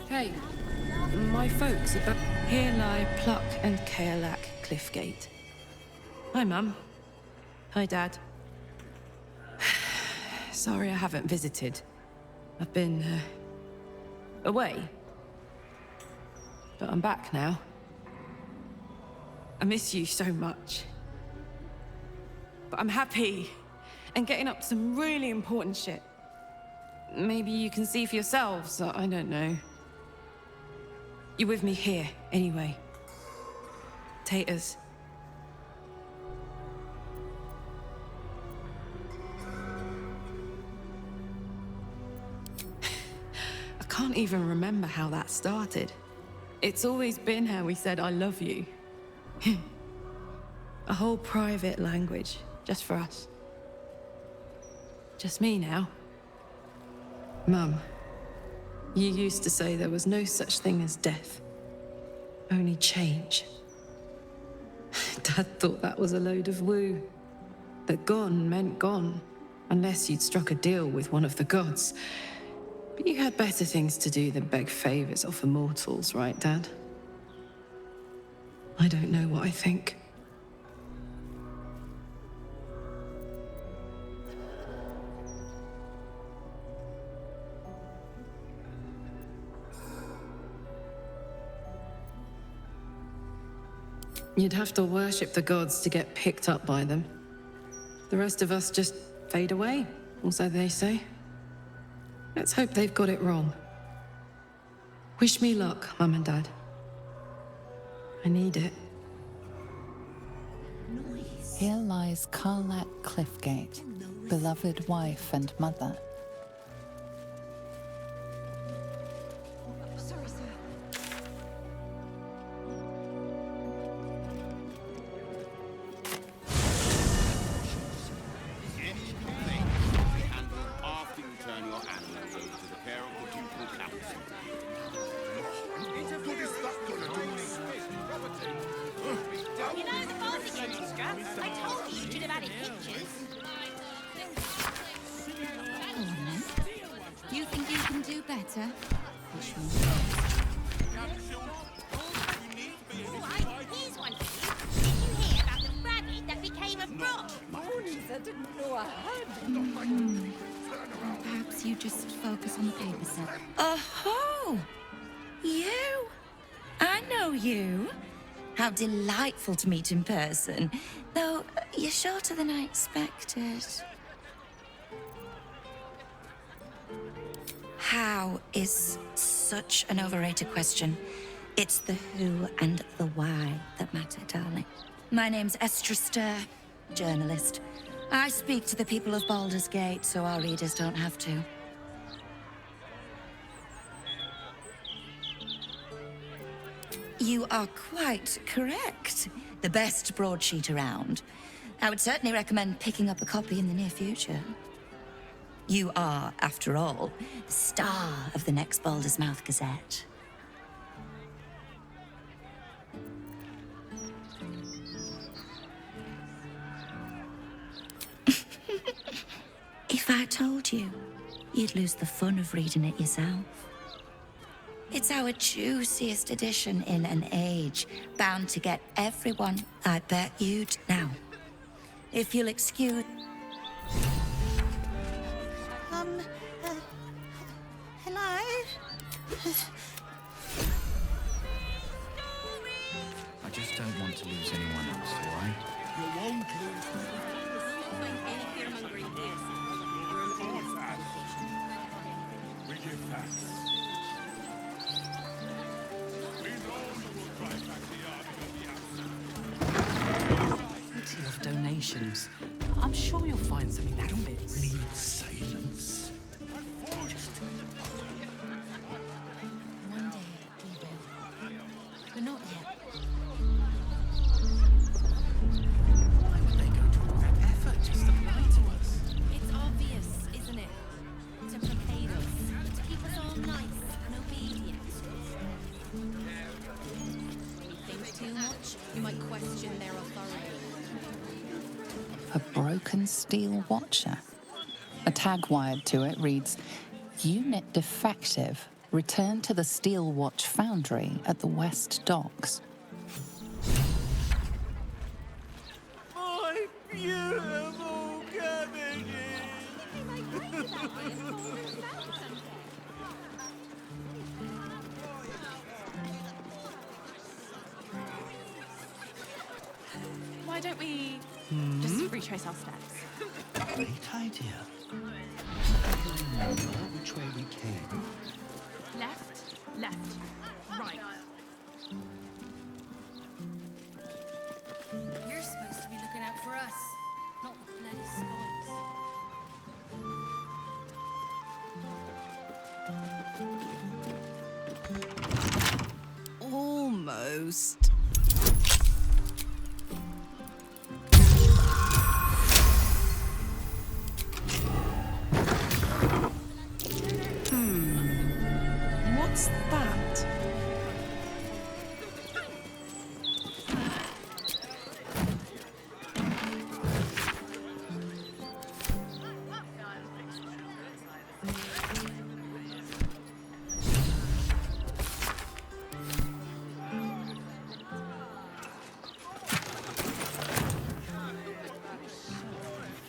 Hey, my folks are... Here lie Pluck and Kaelak Cliffgate. Hi, Mum. Hi, Dad. Sorry I haven't visited. I've been, away. But I'm back now. I miss you so much. But I'm happy and getting up to some really important shit. Maybe you can see for yourselves, I don't know. You're with me here, anyway. Taters. I can't even remember how that started. It's always been how we said I love you. A whole private language, just for us. Just me now. Mum, you used to say there was no such thing as death. Only change. Dad thought that was a load of woo. That gone meant gone, unless you'd struck a deal with one of the gods. But you had better things to do than beg favors off immortals, right, Dad? I don't know what I think. You'd have to worship the gods to get picked up by them. The rest of us just fade away, or so they say. Let's hope they've got it wrong. Wish me luck, Mum and Dad. I need it. Here lies Karlak Cliffgate, beloved wife and mother. You think you can do better? Here's one for you. Did you hear about the rabbit that became a frog? Perhaps you just focus on the paper set. Oh, you! I know you. How delightful to meet in person. Though, you're shorter than I expected. How is such an overrated question. It's the who and the why that matter, darling. My name's Estra Stir, journalist. I speak to the people of Baldur's Gate so our readers don't have to. You are quite correct. The best broadsheet around. I would certainly recommend picking up a copy in the near future. You are, after all, the star of the next Baldur's Mouth Gazette. If I told you, you'd lose the fun of reading it yourself. It's our juiciest edition in an age bound to get everyone. I bet you'd. Now, if you'll excuse... Hello? I just don't want to lose anyone else, all right? You won't lose. We give thanks. We know you will drive back the army of the absent. Plenty of donations. I'm sure you'll find something that fits. Need silence. One day we will. But not yet. Why would they go to all that effort just to lie to us? It's obvious, isn't it? To placate us. To keep us all nice and obedient. If you think too much, you might question their authority. A broken steel watcher. A tag wired to it reads, Unit defective. Return to the Steel Watch Foundry at the West Docks. My beautiful cabbages! Why don't we just retrace our steps? Great idea. Remember which way we came. Left, left, right. You're supposed to be looking out for us, not the bloody spies. Almost. What's that?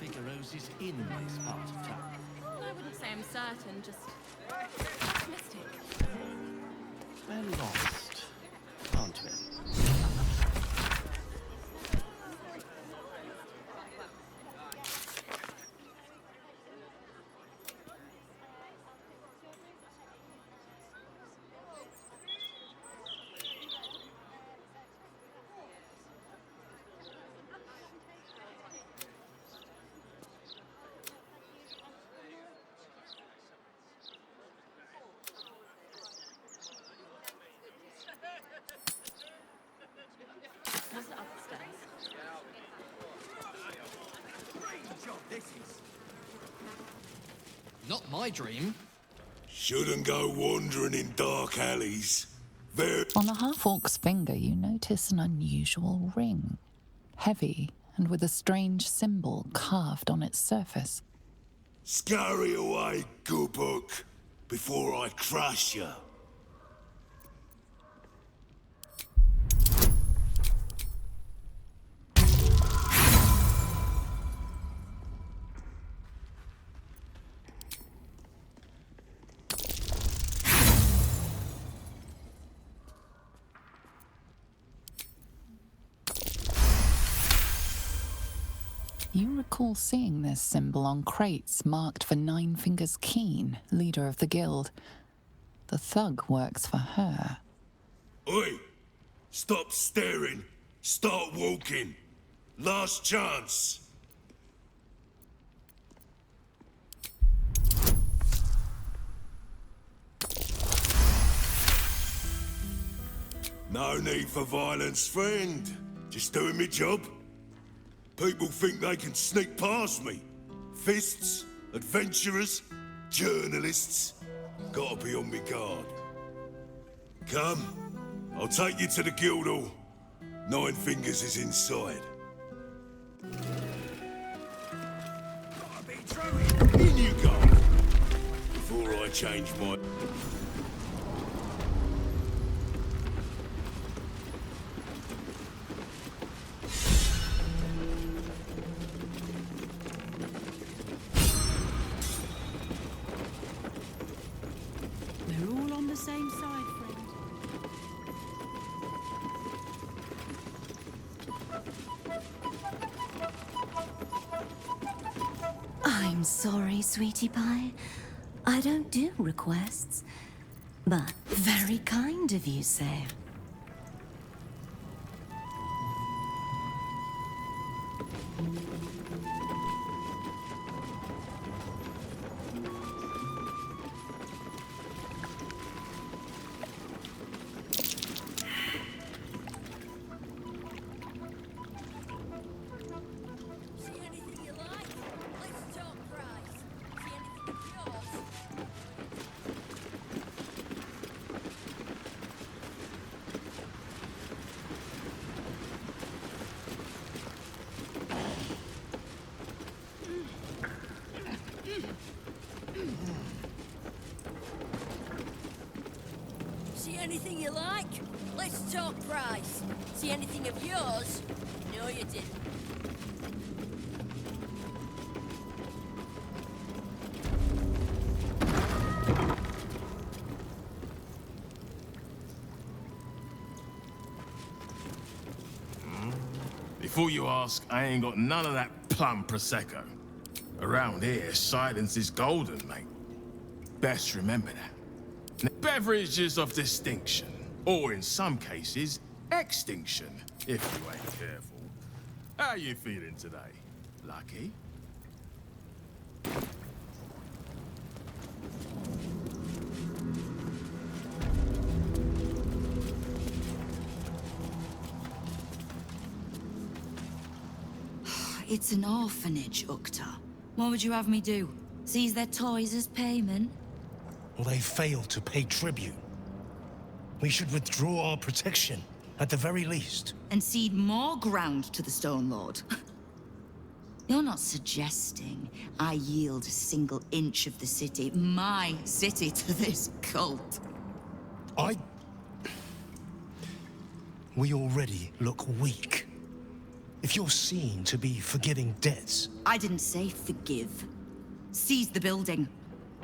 Figaro's is in this part of town. I wouldn't say I'm certain, just optimistic. We're lost, aren't we? What's it upstairs? Not my dream. Shouldn't go wandering in dark alleys. Very On the half-orc's finger, you notice an unusual ring. Heavy and with a strange symbol carved on its surface. scurry away, good book, before I crush you. You recall seeing this symbol on crates marked for Nine Fingers Keen, leader of the guild. The thug works for her. Oi! Stop staring. Start walking. Last chance. No need for violence, friend. Just doing my job. People think they can sneak past me. Fists, adventurers, journalists. Gotta be on my guard. Come, I'll take you to the guild hall. Nine Fingers is inside. In you go. Before I change my... We're all on the same side, friend. I'm sorry, sweetie pie. I don't do requests. But very kind of you, sir. See anything you like? Let's talk price. See anything of yours? Anything you like? Let's talk price. See anything of yours? No, you didn't. Before you ask, I ain't got none of that plum prosecco. Around here, silence is golden, mate. Best remember that. Now, beverages of distinction, or in some cases, extinction, if you ain't careful. How you feeling today? Lucky? It's an orphanage, Ukta. What would you have me do? Seize their toys as payment? Well, they failed to pay tribute. We should withdraw our protection, at the very least. And cede more ground to the Stone Lord? You're not suggesting I yield a single inch of the city, my city, to this cult? We already look weak. If you're seen to be forgiving debts... I didn't say forgive. Seize the building.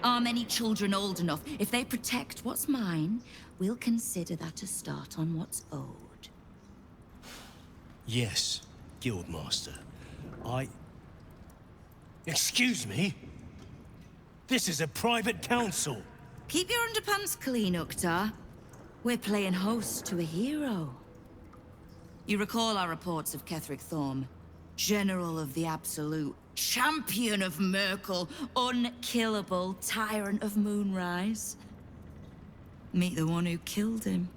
Arm any children old enough. If they protect what's mine, we'll consider that a start on what's owed. Yes, Guildmaster. Excuse me? This is a private council. Keep your underpants clean, Ukta. We're playing host to a hero. You recall our reports of Ketheric Thorm, General of the Absolute, Champion of Merkel, unkillable Tyrant of Moonrise. Meet the one who killed him.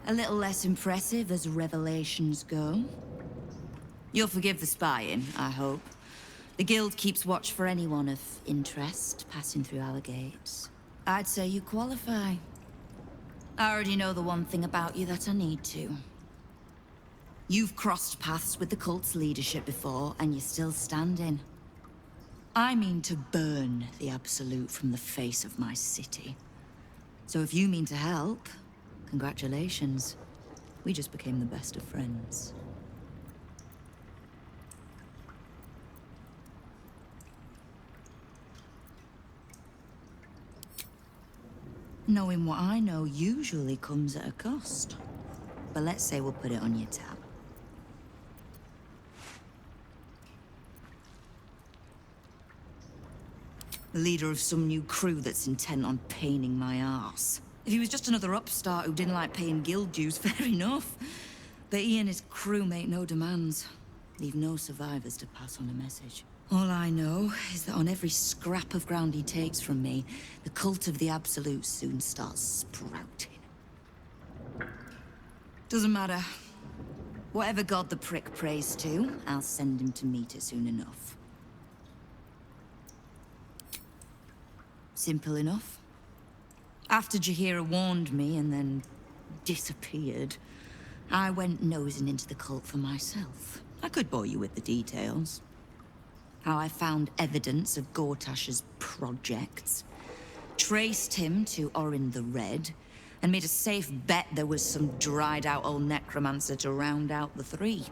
A little less impressive as revelations go. You'll forgive the spying, I hope. The Guild keeps watch for anyone of interest passing through our gates. I'd say you qualify. I already know the one thing about you that I need to. You've crossed paths with the cult's leadership before, and you're still standing. I mean to burn the Absolute from the face of my city. So if you mean to help, congratulations. We just became the best of friends. Knowing what I know usually comes at a cost. But let's say we'll put it on your tab. The leader of some new crew that's intent on paining my arse. If he was just another upstart who didn't like paying guild dues, fair enough. But he and his crew make no demands. Leave no survivors to pass on a message. All I know is that on every scrap of ground he takes from me, the cult of the Absolute soon starts sprouting. Doesn't matter. Whatever god the prick prays to, I'll send him to meet it soon enough. Simple enough. After Jaheira warned me and then disappeared, I went nosing into the cult for myself. I could bore you with the details. How I found evidence of Gortash's projects, traced him to Orin the Red, and made a safe bet there was some dried-out old necromancer to round out the three.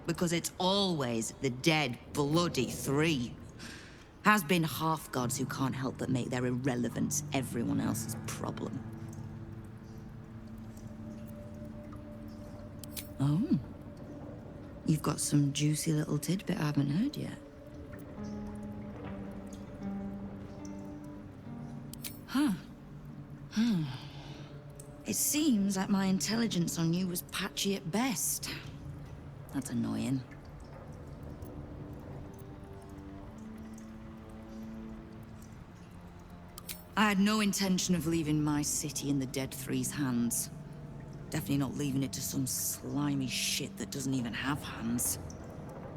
Because it's always the dead, bloody three. Has been half-gods who can't help but make their irrelevance everyone else's problem. Oh. You've got some juicy little tidbit I haven't heard yet. Huh. It seems like my intelligence on you was patchy at best. That's annoying. I had no intention of leaving my city in the Dead Three's hands. Definitely not leaving it to some slimy shit that doesn't even have hands.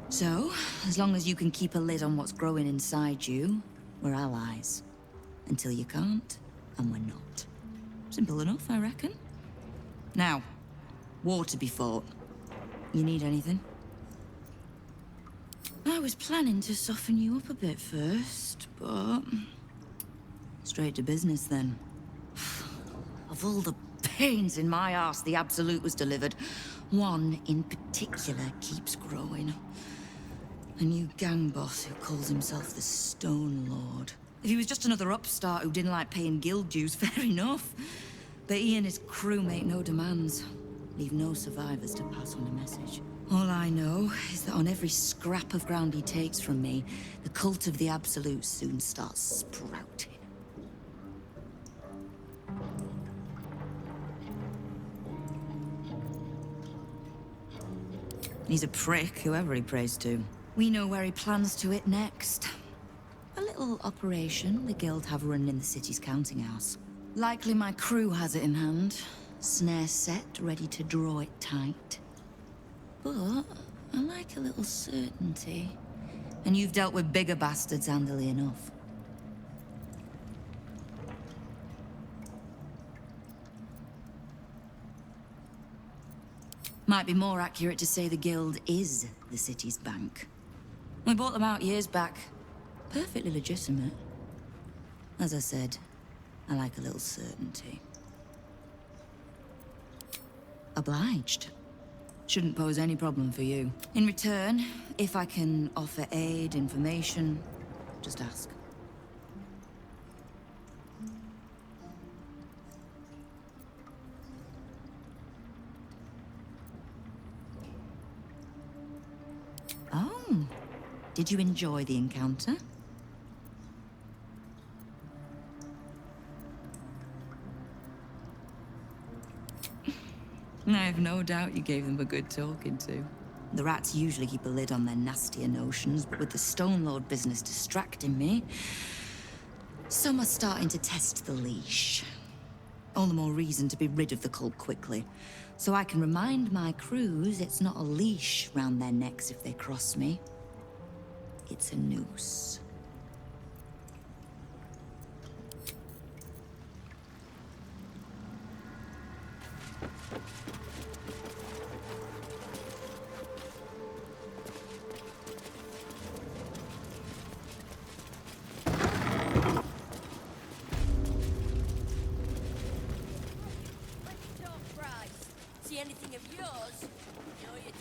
So, as long as you can keep a lid on what's growing inside you, we're allies. Until you can't, and we're not. Simple enough, I reckon. Now, war to be fought. You need anything? I was planning to soften you up a bit first, but... straight to business then. Of all the pains in my arse the Absolute was delivered, one in particular keeps growing. A new gang boss who calls himself the Stone Lord. If he was just another upstart who didn't like paying guild dues, fair enough. But he and his crew make no demands. Leave no survivors to pass on a message. All I know is that on every scrap of ground he takes from me, the cult of the Absolute soon starts sprouting. He's a prick, whoever he prays to. We know where he plans to hit next. A little operation the Guild have run in the city's counting house. Likely my crew has it in hand. Snare set, ready to draw it tight. But I like a little certainty. And you've dealt with bigger bastards handily enough. Might be more accurate to say the Guild is the city's bank. We bought them out years back. Perfectly legitimate. As I said, I like a little certainty. Obliged. Shouldn't pose any problem for you. In return, if I can offer aid, information, just ask. Oh, did you enjoy the encounter? I have no doubt you gave them a good talking to. The rats usually keep a lid on their nastier notions, but with the Stone Lord business distracting me, some are starting to test the leash. All the more reason to be rid of the cult quickly, so I can remind my crews it's not a leash round their necks if they cross me. It's a noose. See anything of yours? No, you didn't.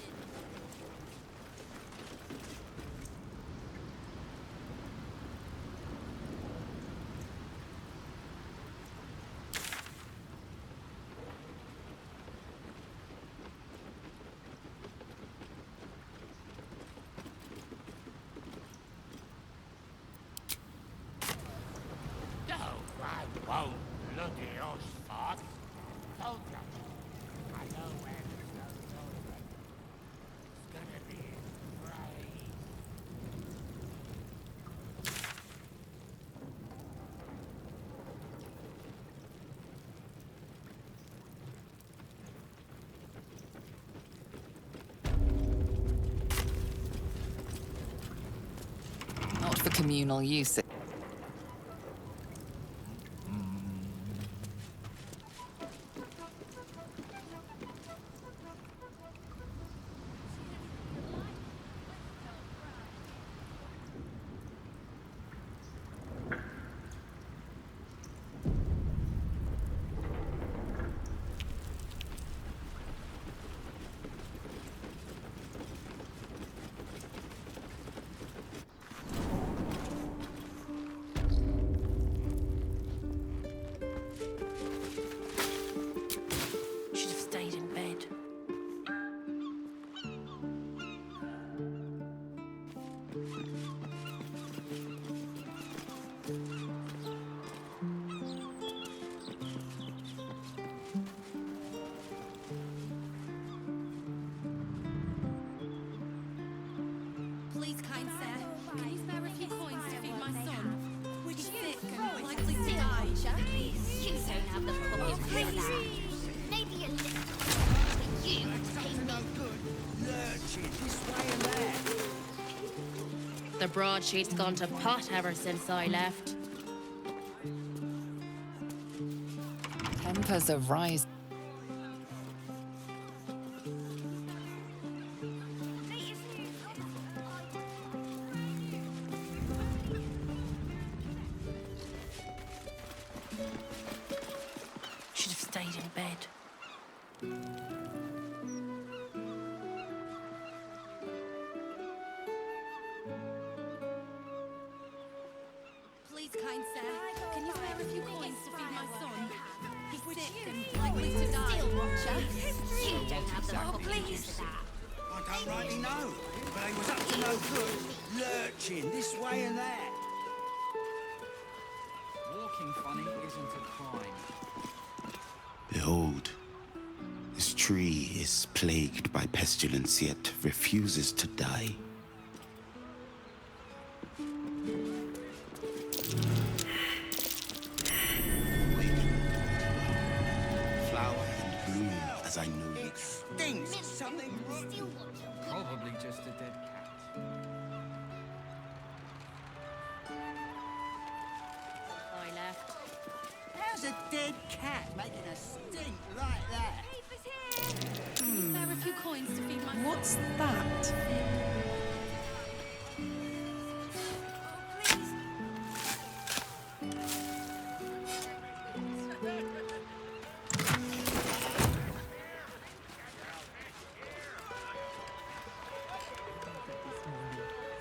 No, I won't look at your spot. Hold on. I know where to go. It's gonna be great. Not for communal use. Should have stayed in bed. Please, kind sir, can you spare a few coins to feed my son? He's sick and likely to die. You don't have the puppet for that. Maybe a little. But you pay me. The broadsheet's gone to pot ever since I left. Tempers are rising. stayed in bed. Please, kind sir, can you spare a few coins to feed my son? He's sick and likely to die. Still, Watcher, you don't have the please. I don't rightly know, but he was up to no good, lurching this way and that. Walking funny isn't a crime. Behold, this tree is plagued by pestilence, yet refuses to die. Flower and bloom as I know you. Stinks something rotten. Probably just a dead cat. I left. How's a dead cat making a stink like that? Can you spare a few coins to feed my son? What's that?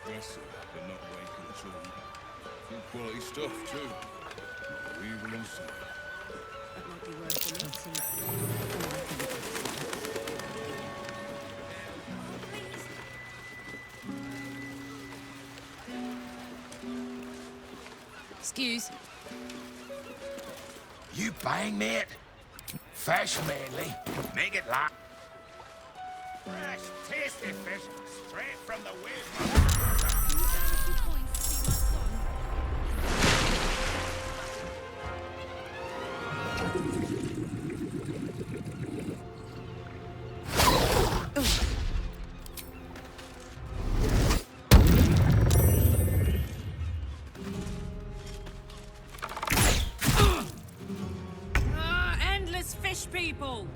Aggressive, but not waking at all. Good quality stuff, too. We will see. That might be worth a listen. Excuse. You bang, mate? Fish mainly. Make it like fresh, tasty fish straight from the whale. Can you spare a few coins to feed my son? Endless fish people!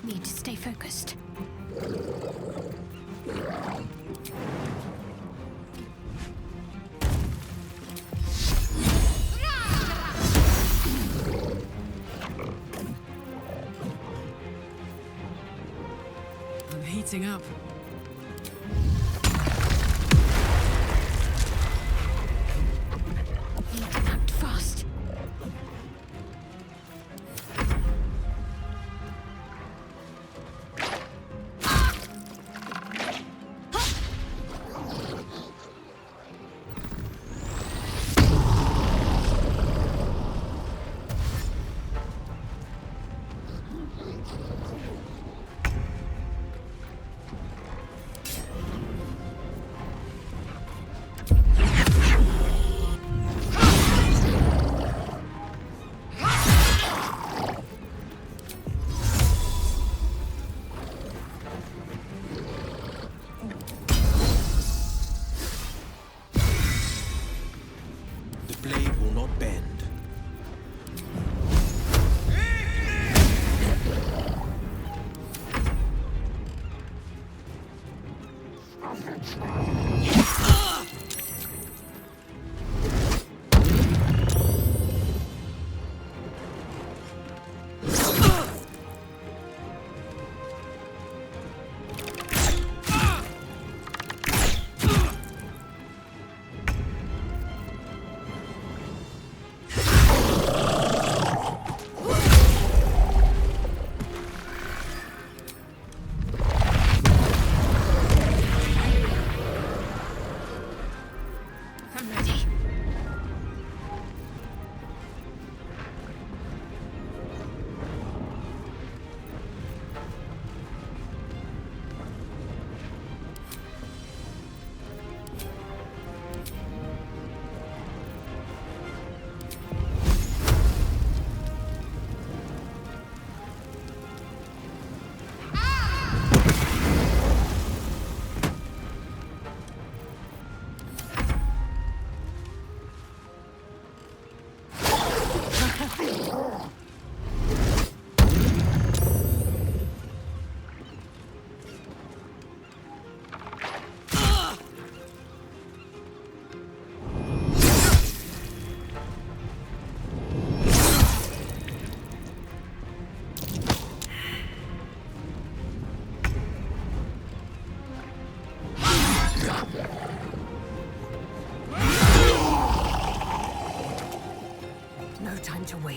Need to stay focused. I'm heating up. Need to act fast.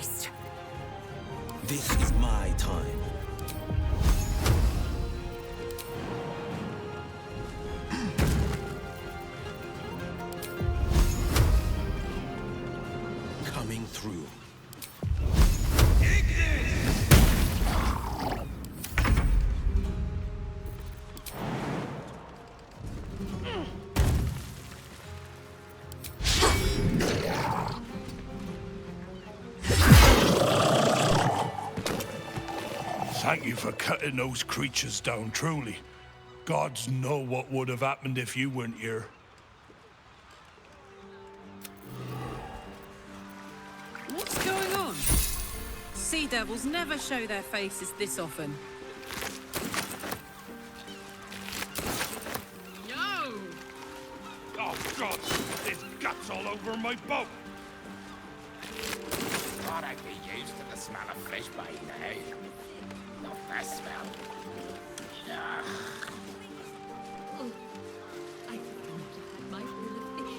beast. This is my time. Coming through. Thank you for cutting those creatures down, truly. Gods know what would have happened if you weren't here. What's going on? Sea devils never show their faces this often. No! Oh, God! There's guts all over my boat! Thought I'd be used to the smell of fish by now. Not that smell. Ugh. I think I'm going to have my fill of fish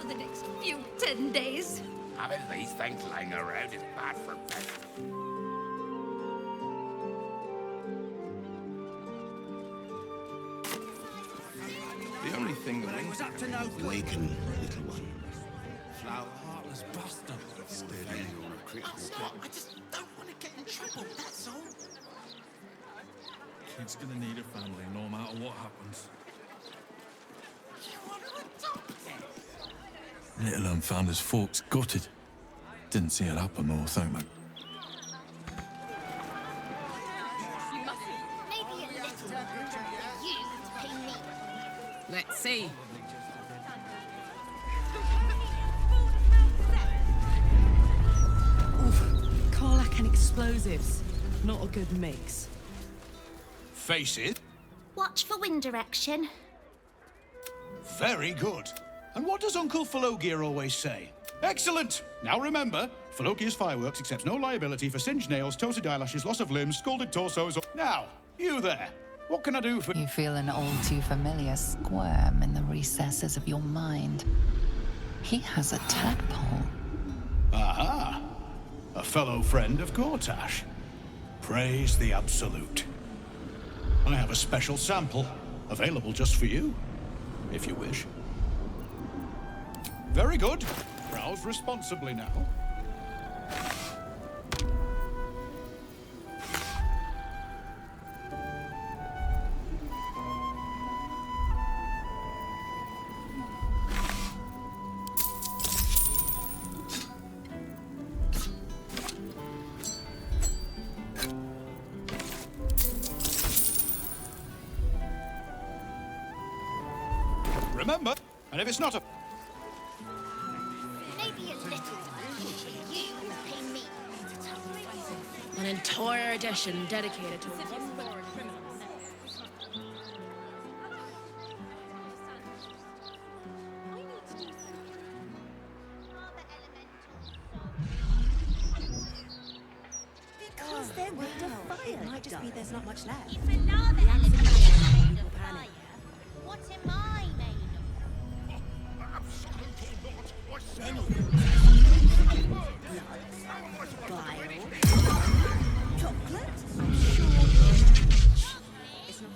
for the next few 10 days. Having these things lying around is bad for business. The only thing that But I was up to no good. Awaken, little one. Flower heartless bastard. Steady your critical. I just don't want to get in trouble, that's all. Kid's gonna need a family no matter what happens. You want to adopt it? Little un found his forks gutted. Didn't see it happen though, thank me. Maybe a little for you to pay me. Let's see. Karlach and explosives. Not a good mix. Face it. Watch for wind direction. Very good. And what does Uncle Falogir always say? Excellent! Now remember, Falogir's fireworks accepts no liability for singed nails, toasted eyelashes, loss of limbs, scalded torsos, or... Now, you there. What can I do for... You feel an all too familiar squirm in the recesses of your mind. He has a tadpole. Aha! A fellow friend of Gortash. Praise the Absolute. I have a special sample, available just for you, if you wish. Very good. Browse responsibly now. Remember, and if it's not a... Maybe a little for you to pay me. An entire edition dedicated to one-born criminals. Because they're made of fire. It might just be there's not much left. If another element is made of fire, what am I made of? Bile. Chocolate. I'm sure it's not.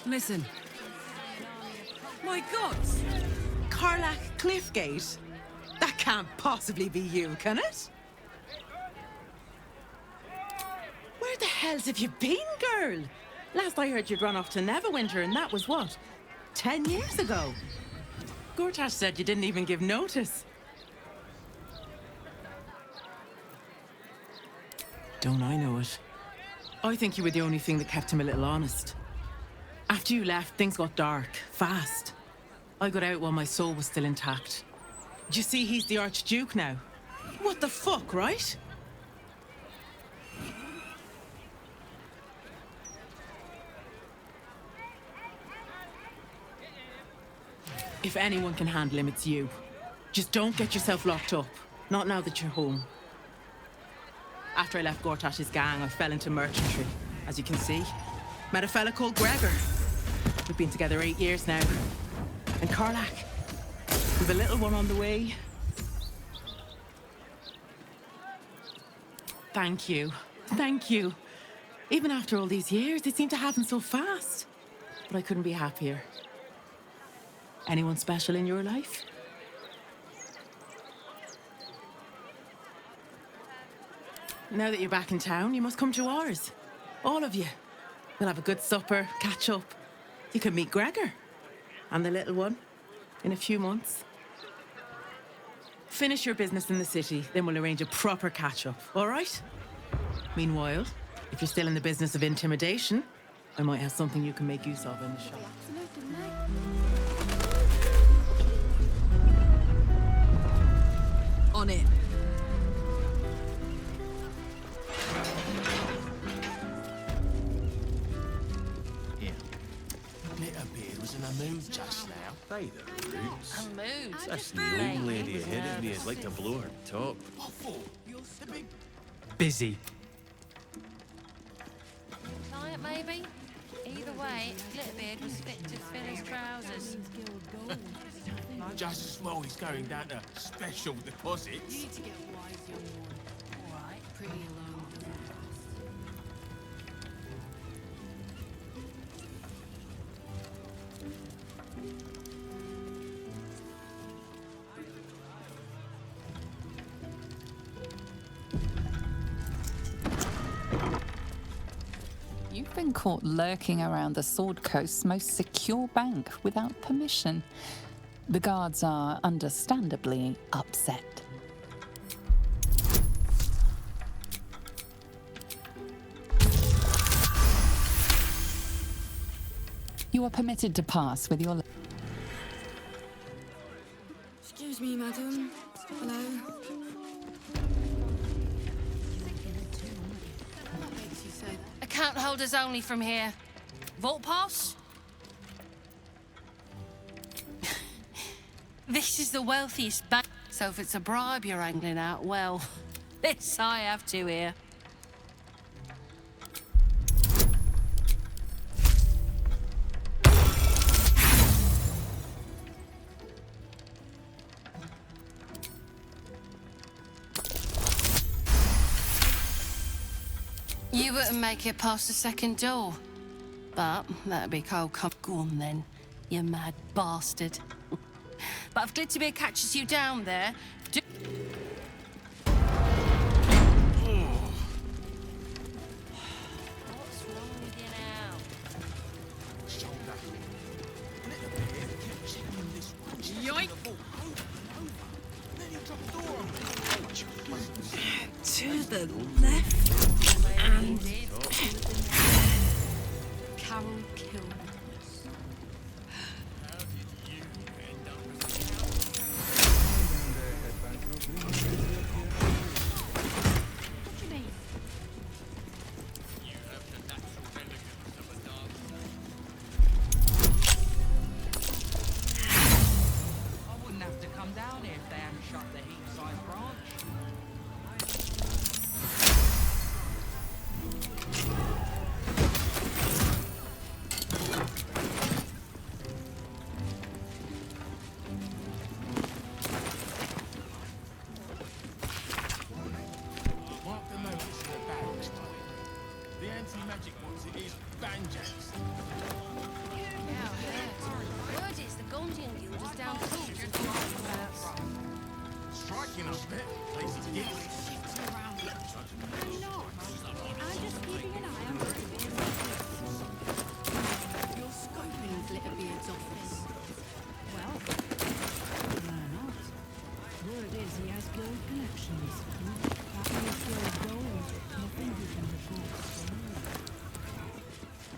Listen. My gods! Karlach Cliffgate? That can't possibly be you, can it? Where the hells have you been, girl? Last I heard you'd run off to Neverwinter, and that was what? 10 years ago? Gortash said you didn't even give notice. Don't I know it? I think you were the only thing that kept him a little honest. After you left, things got dark, fast. I got out while my soul was still intact. Do you see he's the Archduke now? What the fuck, right? If anyone can handle him, it's you. Just don't get yourself locked up. Not now that you're home. After I left Gortash's gang, I fell into merchantry, as you can see. Met a fella called Gregor. We've been together 8 years now. And Karlach, we've a little one on the way. Thank you. Thank you. Even after all these years, it seemed to happen so fast. But I couldn't be happier. Anyone special in your life? Now that you're back in town, you must come to ours. All of you. We'll have a good supper, catch up. You can meet Gregor and the little one in a few months. Finish your business in the city, then we'll arrange a proper catch-up, all right? Meanwhile, if you're still in the business of intimidation, I might have something you can make use of in the shop. On it. Litterbeard was in a mood just now. By the roots. A mood. That's the old lady ahead of me. I'd like to blow her top. Busy. Client, maybe? Either way, Litterbeard was fit to fill his trousers. Just as well he's going down to special deposits. You need to get wise, young one. All right, pretty alone. You've been caught lurking around the Sword Coast's most secure bank without permission. The guards are understandably upset. You are permitted to pass with your... Excuse me, madam. Hello. What makes you say that? Account holders only from here. Vault pass? This is the wealthiest bank, so if it's a bribe you're angling out, well, this I have to hear. You wouldn't make it past the second door. But that'd be cold. Go on then, you mad bastard. But if Glitterbeard catches you down there, do... What's wrong with you now? Yoink! To the left and Carol killed.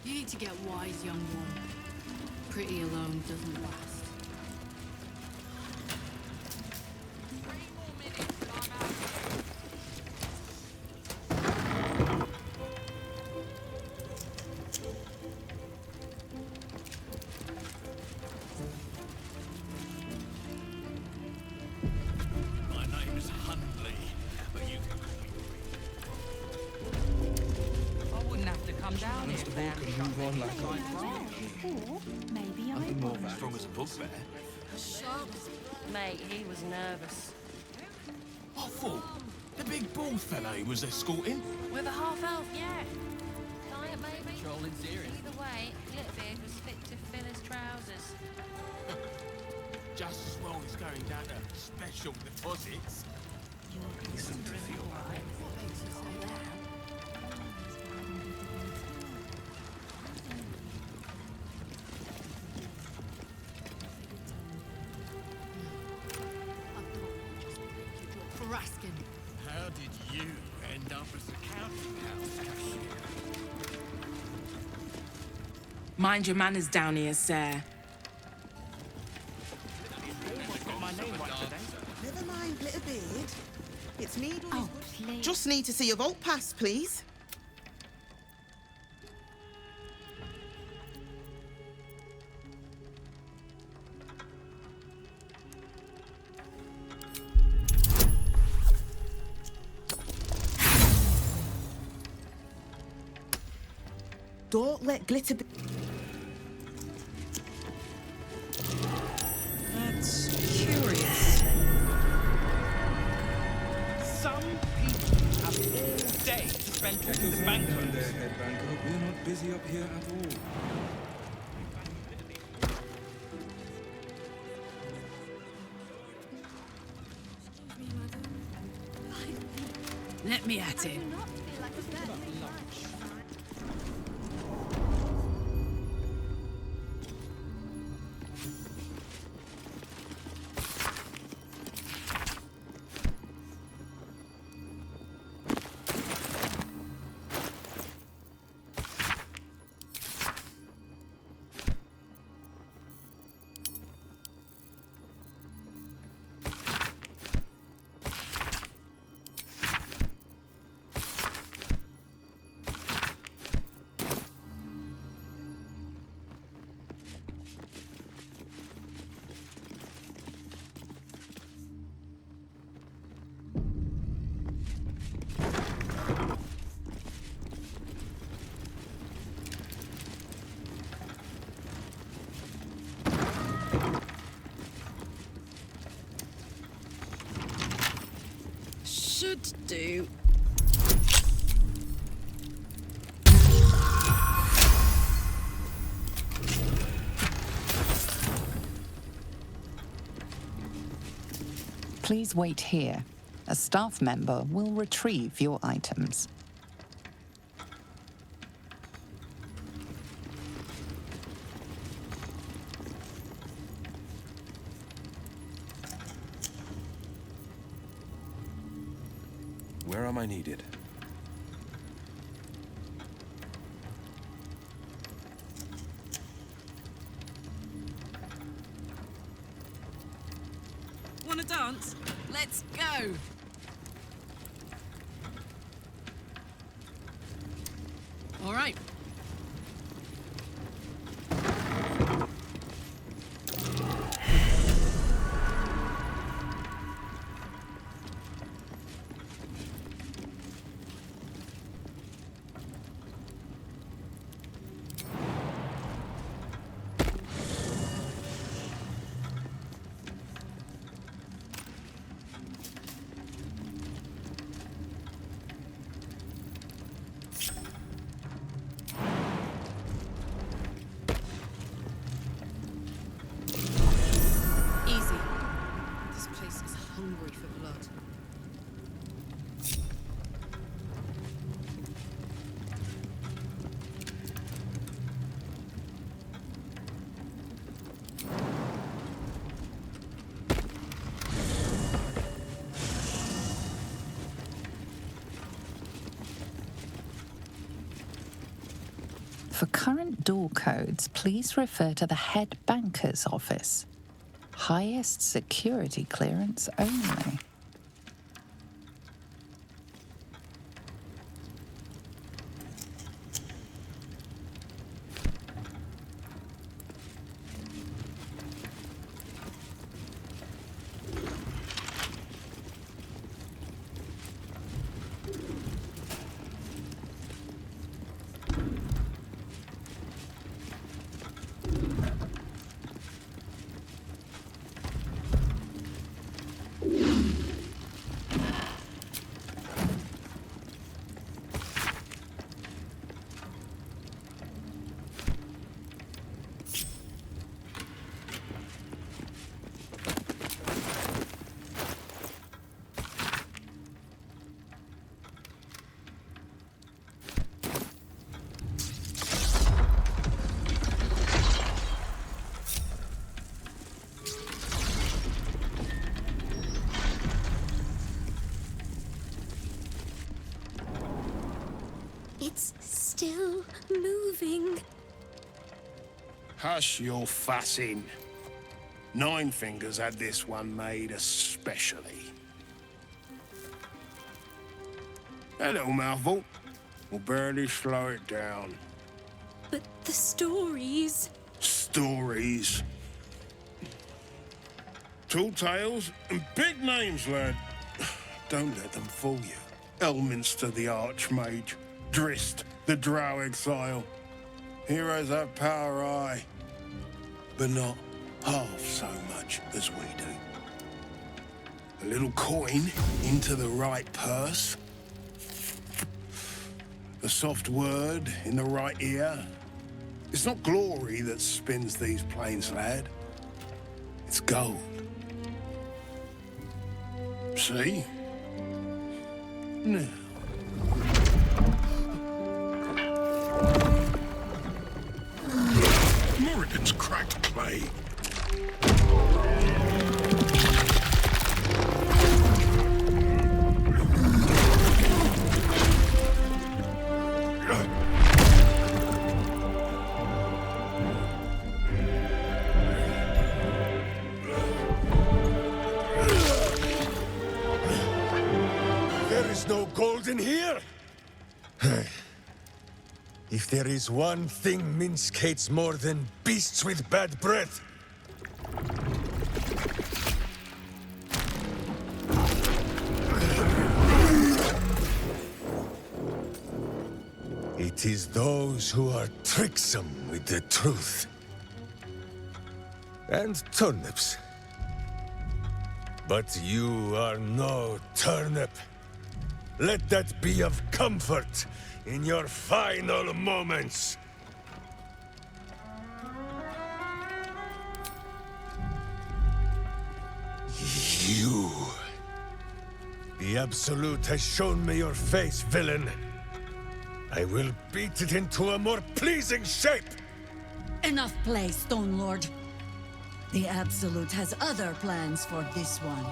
You need to get wise, young one. Pretty alone doesn't last. My name is Hundley, but you can call me. I wouldn't have to come down here if they hadn't shut move on like I Or maybe I Nothing more won't. strong as a bugbear. Mate, he was nervous. I thought the big bald fella he was escorting. With a half-elf, yeah. Giant, maybe? Trolling serious. Either way, Glitterbeard was fit to fill his trousers. Just as well he's going down to special deposits. Decent to feel. Raskin. How did you end up as a counting house cashier? Mind your manners down here, sir. Never mind, Glitterbeard. It's needle. Oh, please. Just need to see your vault pass, please. Don't let Glitterbeard. That's curious. Some people have all day to spend talking to bankers. Head banker. We're not busy up here at all. Let me at it. Should do. Please wait here. A staff member will retrieve your items. Where am I needed? Wanna dance? Let's go! All right. Easy. This place is hungry for blood. For current door codes, please refer to the head banker's office. Highest security clearance only. Hush your fussing. Nine Fingers had this one made especially. A little mouthful will barely slow it down. But the stories... Stories. Tall tales and big names, lad. Don't let them fool you. Elminster the Archmage, Drist the Drow Exile. Heroes have power, aye, but not half so much as we do. A little coin into the right purse. A soft word in the right ear. It's not glory that spins these plains, lad. It's gold. See? Now. Moradin's cracked clay. There is no gold in here! If there is one thing Minsk hates more than beasts with bad breath, it is those who are tricksome with the truth. And turnips. But you are no turnip. Let that be of comfort in your final moments. You. The Absolute has shown me your face, villain. I will beat it into a more pleasing shape. Enough play, Stone Lord. The Absolute has other plans for this one.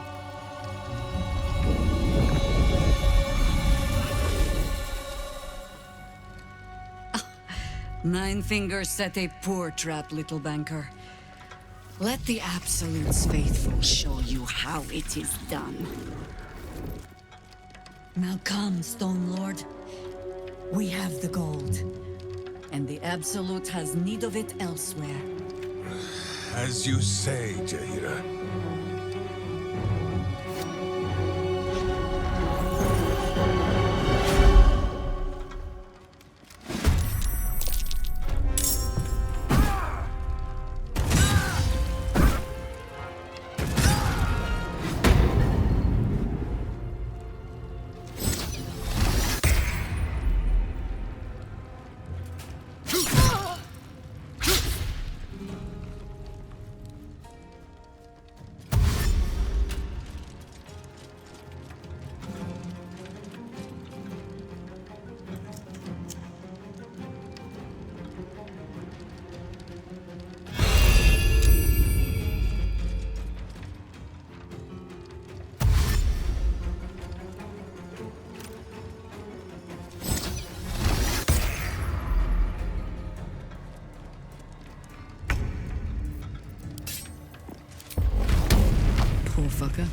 Nine Fingers set a poor trap, little banker. Let the Absolute's faithful show you how it is done. Now come, Stone Lord. We have the gold, and the Absolute has need of it elsewhere. As you say, Jaheira. Poor fucker.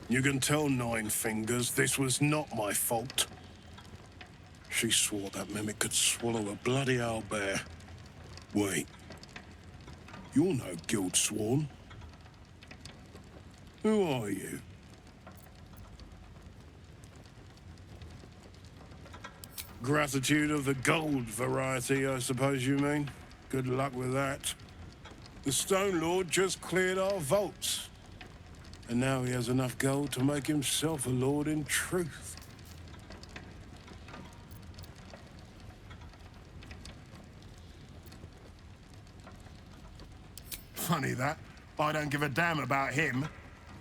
You can tell Nine Fingers this was not my fault. She swore that mimic could swallow a bloody owlbear. Wait. You're no guild sworn. Who are you? Gratitude of the gold variety, I suppose you mean. Good luck with that. The Stone Lord just cleared our vaults. And now he has enough gold to make himself a lord in truth. Funny that. I don't give a damn about him.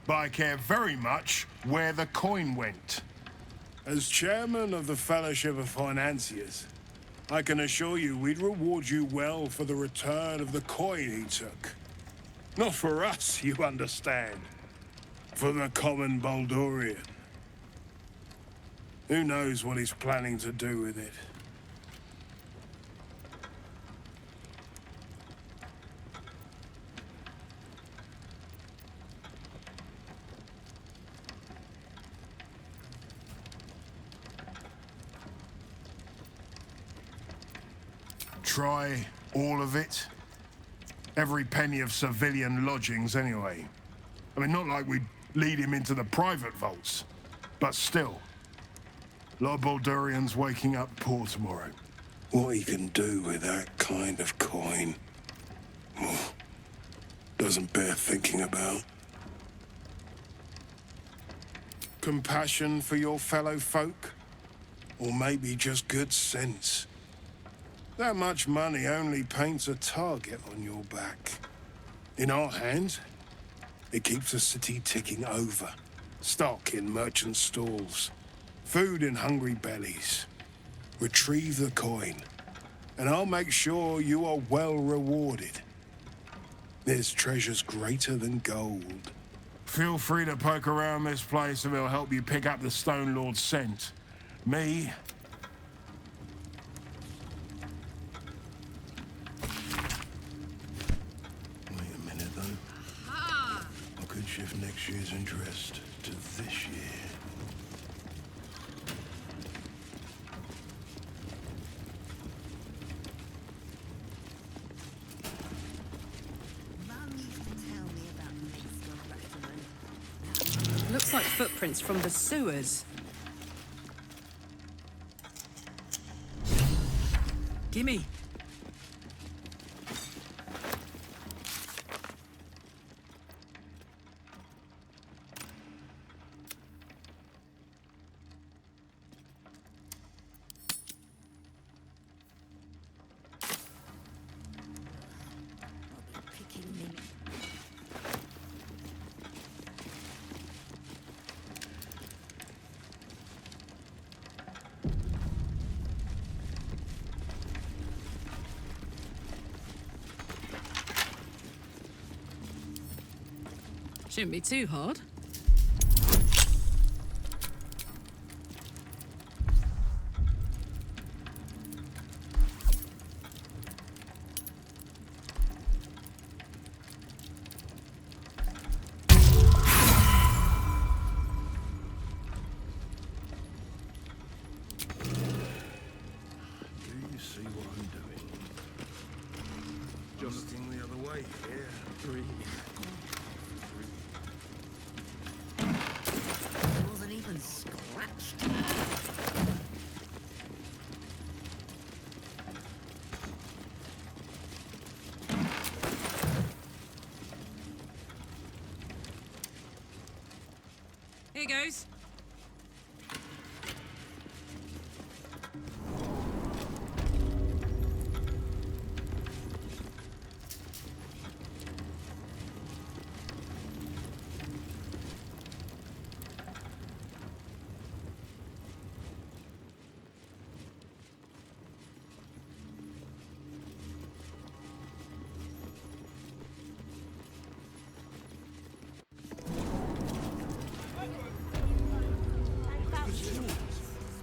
but I care very much where the coin went. As chairman of the Fellowship of Financiers, I can assure you we'd reward you well for the return of the coin he took. Not for us, you understand. For the common Baldurian. Who knows what he's planning to do with it? Try all of it? Every penny of civilian lodgings, anyway. I mean, not like we'd lead him into the private vaults, but still. A lot of Baldurians waking up poor tomorrow. What he can do with that kind of coin doesn't bear thinking about. Compassion for your fellow folk? Or maybe just good sense? That much money only paints a target on your back. In our hands, it keeps the city ticking over. Stock in merchant stalls. Food in hungry bellies. Retrieve the coin, and I'll make sure you are well rewarded. There's treasures greater than gold. Feel free to poke around this place and it'll help you pick up the Stone Lord's scent. Me? Wait a minute, though. I could shift next year's interest to this year. Looks like footprints from the sewers. Gimme. Shouldn't be too hard. Do you see what I'm doing? Just looking the other way. Yeah, three. Wasn't even scratched. Here goes.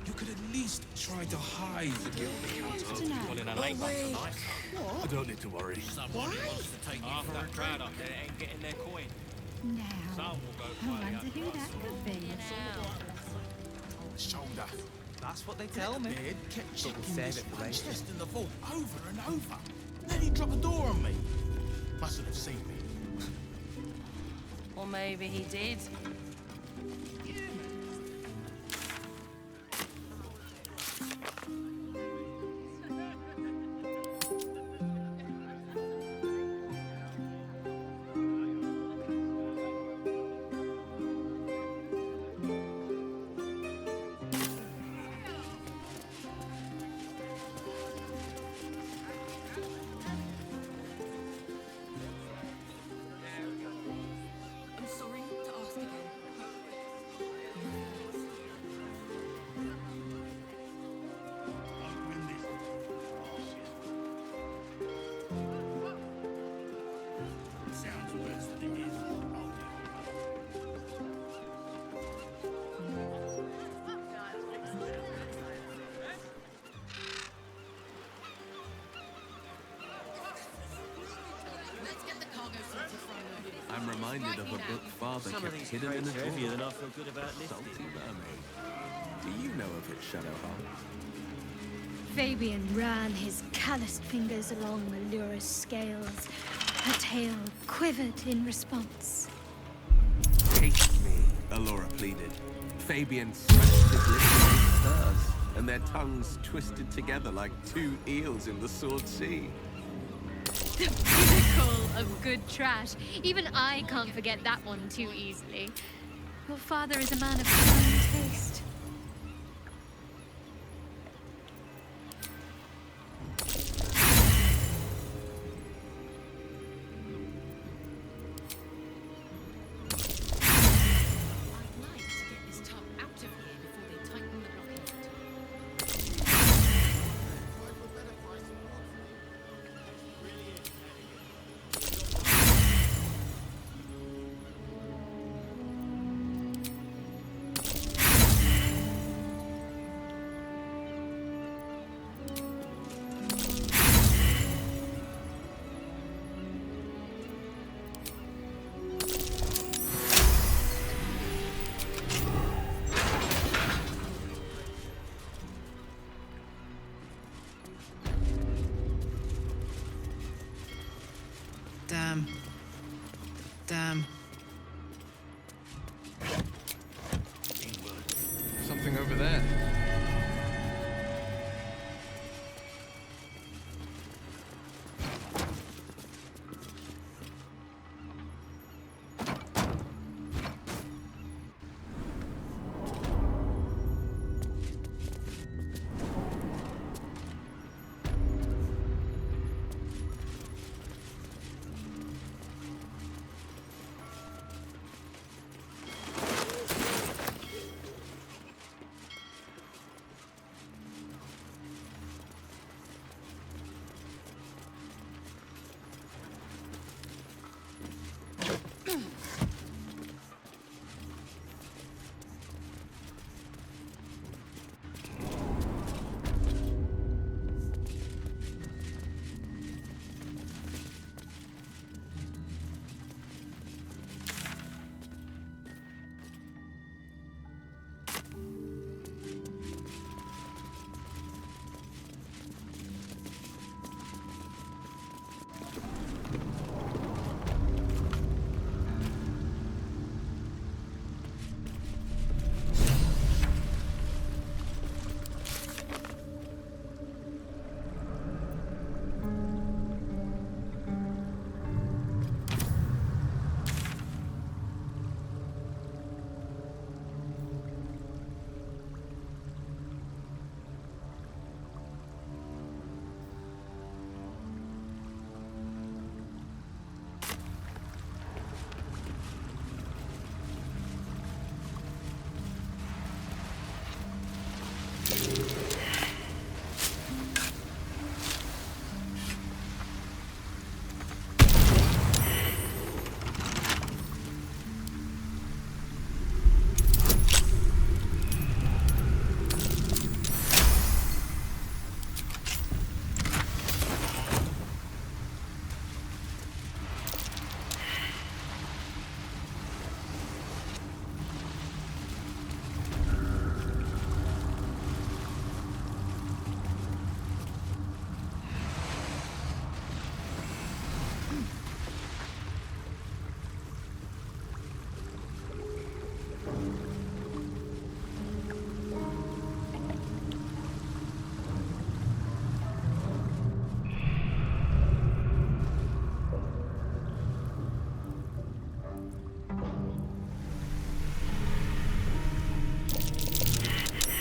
You could at least try to hide the guilty counter. Well, in a late one tonight. What? I don't need to worry. Someone Why? wants to take Half you for that a crowd drink. up there ain't getting their coin. Now, Some will go I wonder who that could be. Shoulder. That's what they tell me. Beard kept checking save this it for one later. chest in the vault over and over. Then he dropped the door on me. Mustn't have seen me. Or maybe he did. I'm sorry to ask reminded of a book father kept hidden in a drawer. Then I feel good about lifting. Do you know of it, Shadowheart? Fabian ran his calloused fingers along Allura's scales. Her tail quivered in response. Taste me, Allura pleaded. Fabian smashed his lips against hers, and their tongues twisted together like two eels in the Sword Sea. The pinnacle of good trash. Even I can't forget that one too easily. Your father is a man of fine taste. Damn. Something over there.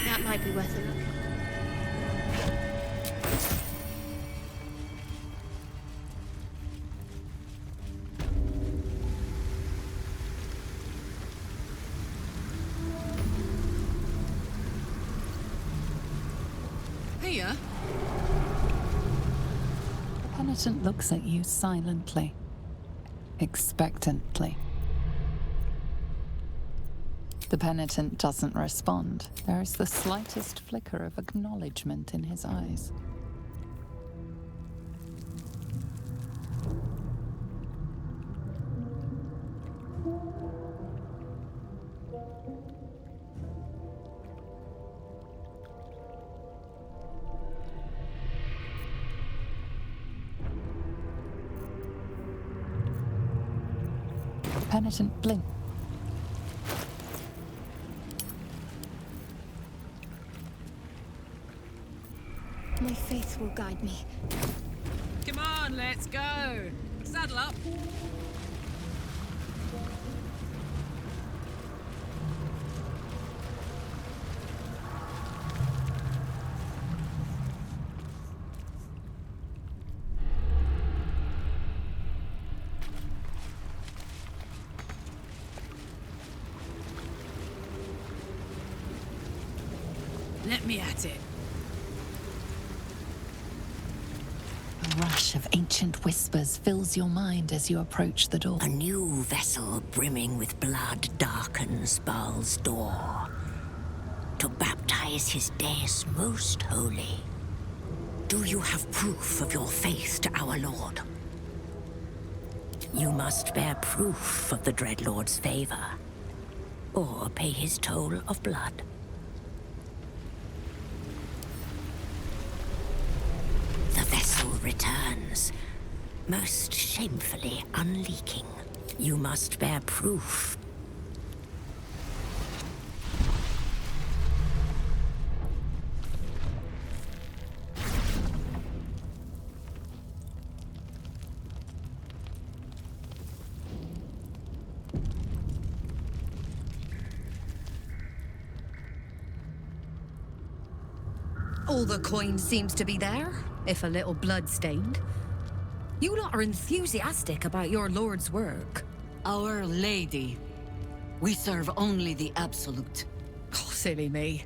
That might be worth a look. Hiya. The penitent looks at you silently, expectantly. The penitent doesn't respond. There is the slightest flicker of acknowledgement in his eyes. penitent blink. My faith will guide me. Come on, let's go. Saddle up. Let me at it. A rush of ancient whispers fills your mind as you approach the door. A new vessel brimming with blood darkens Baal's door to baptize his deus most holy. Do you have proof of your faith to our Lord? You must bear proof of the Dreadlord's favor, or pay his toll of blood. The vessel returns, most shamefully unleaking. You must bear proof. All the coin seems to be there, if a little blood-stained. You lot are enthusiastic about your lord's work. Our Lady. We serve only the absolute. Oh, silly me.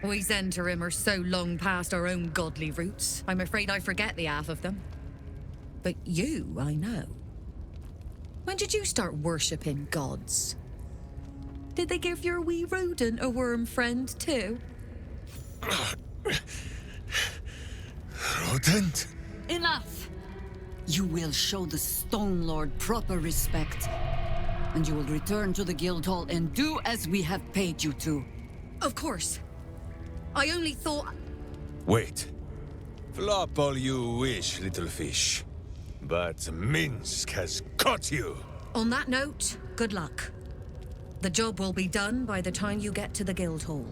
We Zentarim are so long past our own godly roots, I'm afraid I forget the half of them. But you, I know. When did you start worshipping gods? Did they give your wee rodent a worm friend, too? Rodent? Enough! You will show the Stone Lord proper respect, and you will return to the Guildhall and do as we have paid you to. Of course. I only thought... Wait. Flop all you wish, little fish. But Minsk has caught you! On that note, good luck. The job will be done by the time you get to the Guildhall.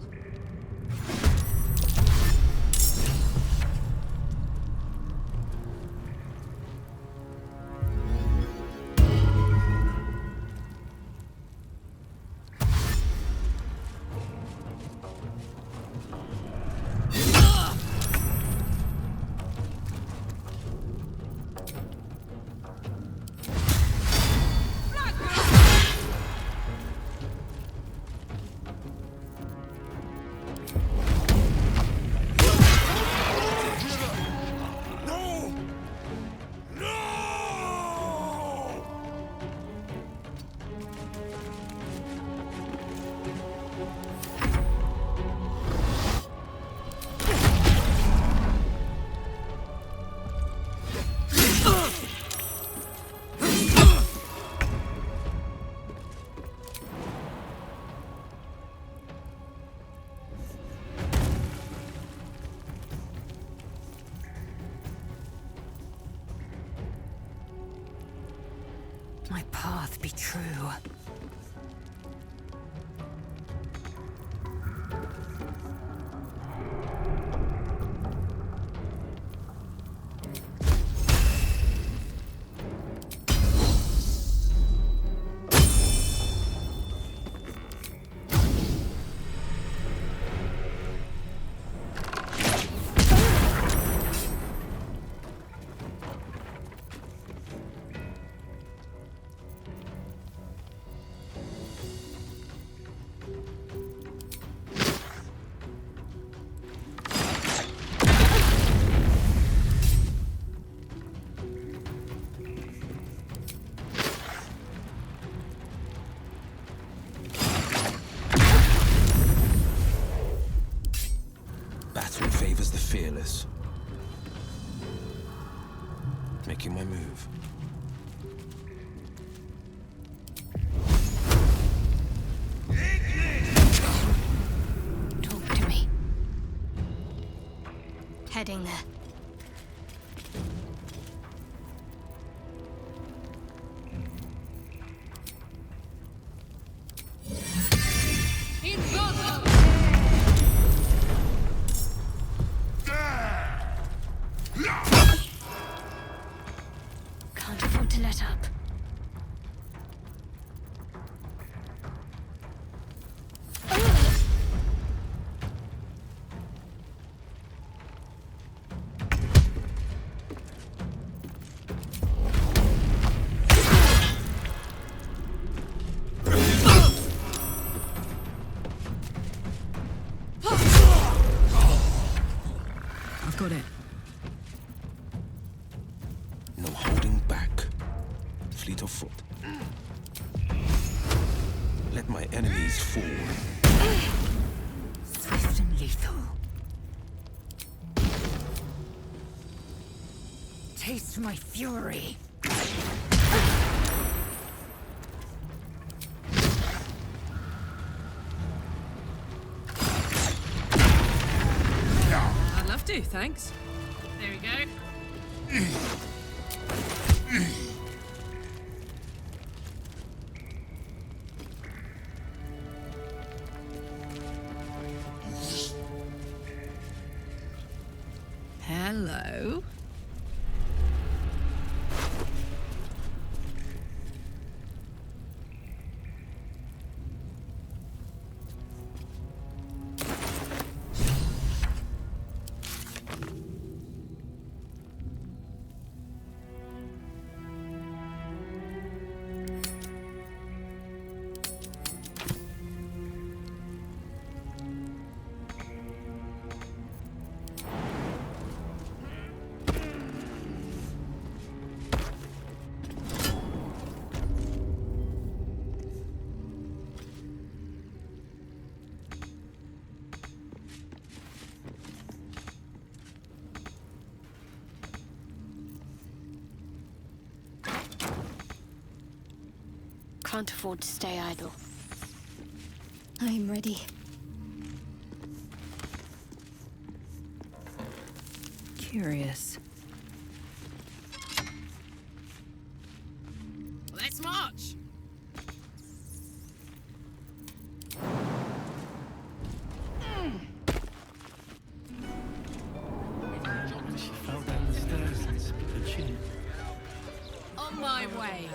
My path be true. Favors the fearless. Making my move. Talk to me. Heading there. Got it. No holding back. Fleet of foot. Let my enemies fall. Swift and lethal. Taste my fury. I'd love to, thanks. There we go. Hello. Can't afford to stay idle. I'm ready. Curious. Let's march. She fell down the stairs and split her chin. On my way.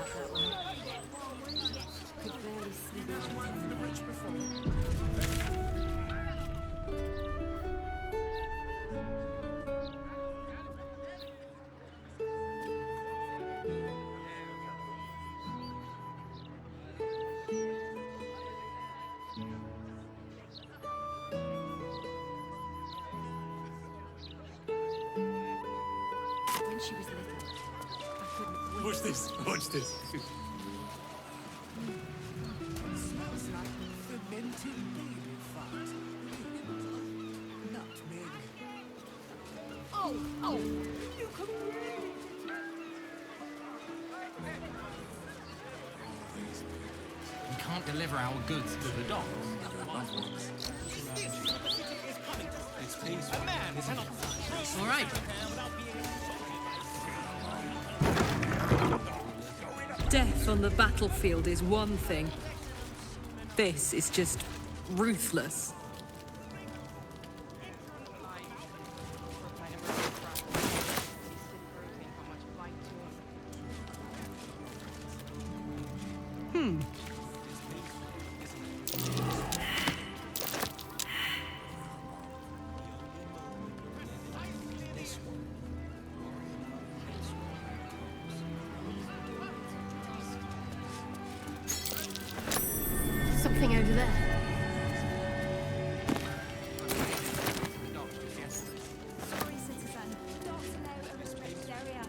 When she was little, I couldn't wait. Watch this, watch this. Smells like fermented baby fat. Nutmeg. Oh, you can breathe. We can't deliver our goods to the docks. A man cannot. All right. Death on the battlefield is one thing. This is just ruthless. Something over there. Sorry, citizen. Docks allow a restricted area.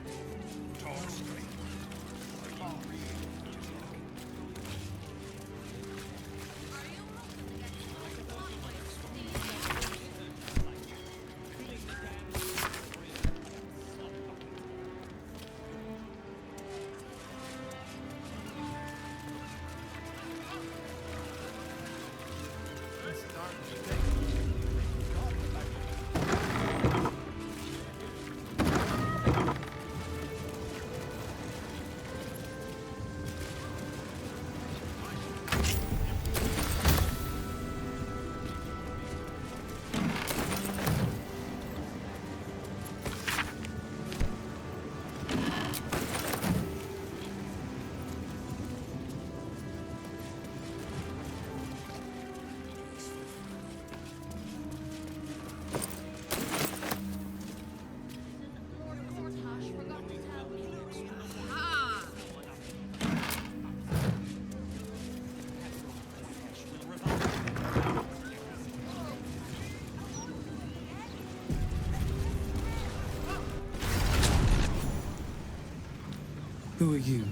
Who are you?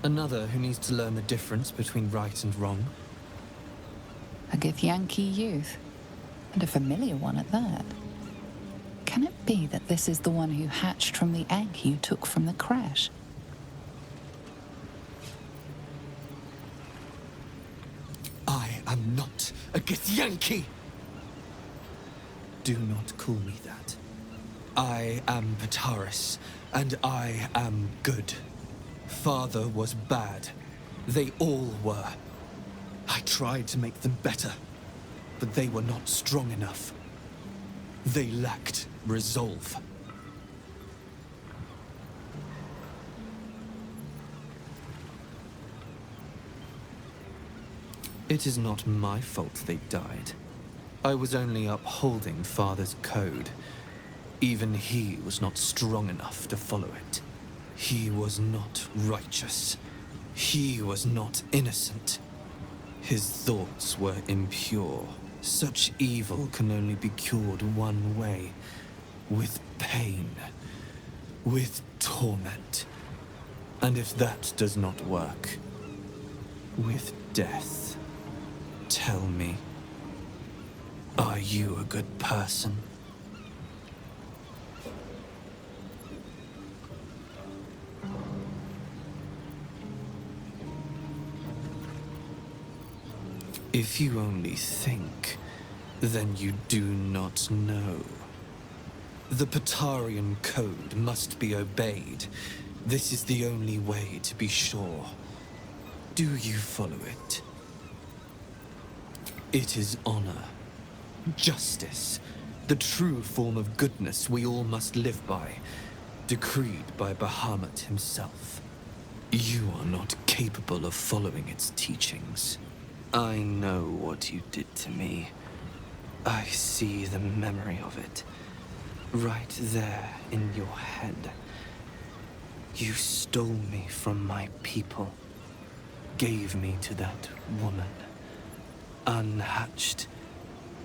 Another who needs to learn the difference between right and wrong? A Githyanki youth, and a familiar one at that. Can it be that this is the one who hatched from the egg you took from the crash? I am not a Githyanki! Do not call me that. I am Pataris, and I am good. Father was bad. They all were. I tried to make them better, but they were not strong enough. They lacked resolve. It is not my fault they died. I was only upholding Father's code. Even he was not strong enough to follow it. He was not righteous. He was not innocent. His thoughts were impure. Such evil can only be cured one way. With pain. With torment. And if that does not work, with death. Tell me, are you a good person? If you only think, then you do not know. The Patarian code must be obeyed. This is the only way to be sure. Do you follow it? It is honor, justice, the true form of goodness we all must live by, decreed by Bahamut himself. You are not capable of following its teachings. I know what you did to me. I see the memory of it. Right there in your head. You stole me from my people. Gave me to that woman. Unhatched.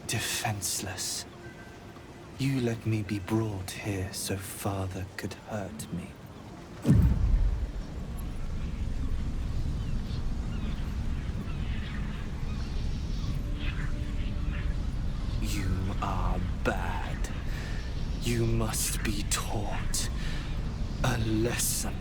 Defenseless. You let me be brought here so Father could hurt me. You are bad. You must be taught a lesson.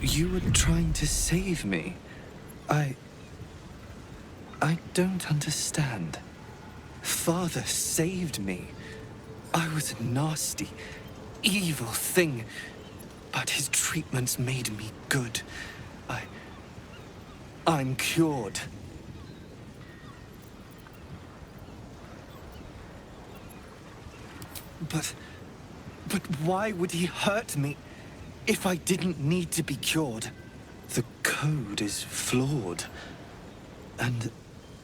You were trying to save me. I don't understand. Father saved me. I was a nasty, evil thing, but his treatments made me good. I'm cured. But why would he hurt me? If I didn't need to be cured, the code is flawed. And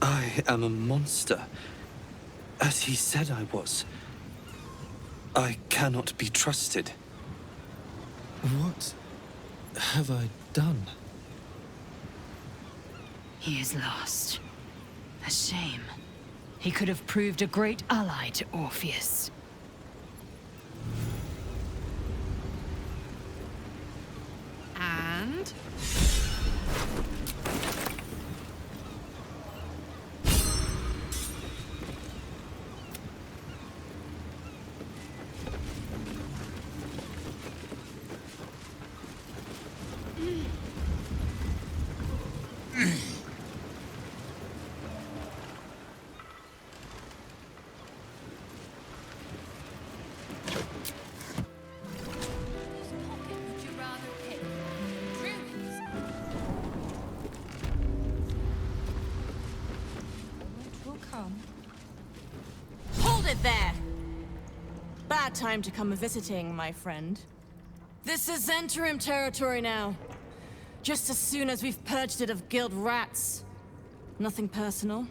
I am a monster, as he said I was. I cannot be trusted. What have I done? He is lost. A shame. He could have proved a great ally to Orpheus. And... Hold it there! Bad time to come visiting, my friend. This is interim territory now. Just as soon as we've purged it of guild rats. Nothing personal.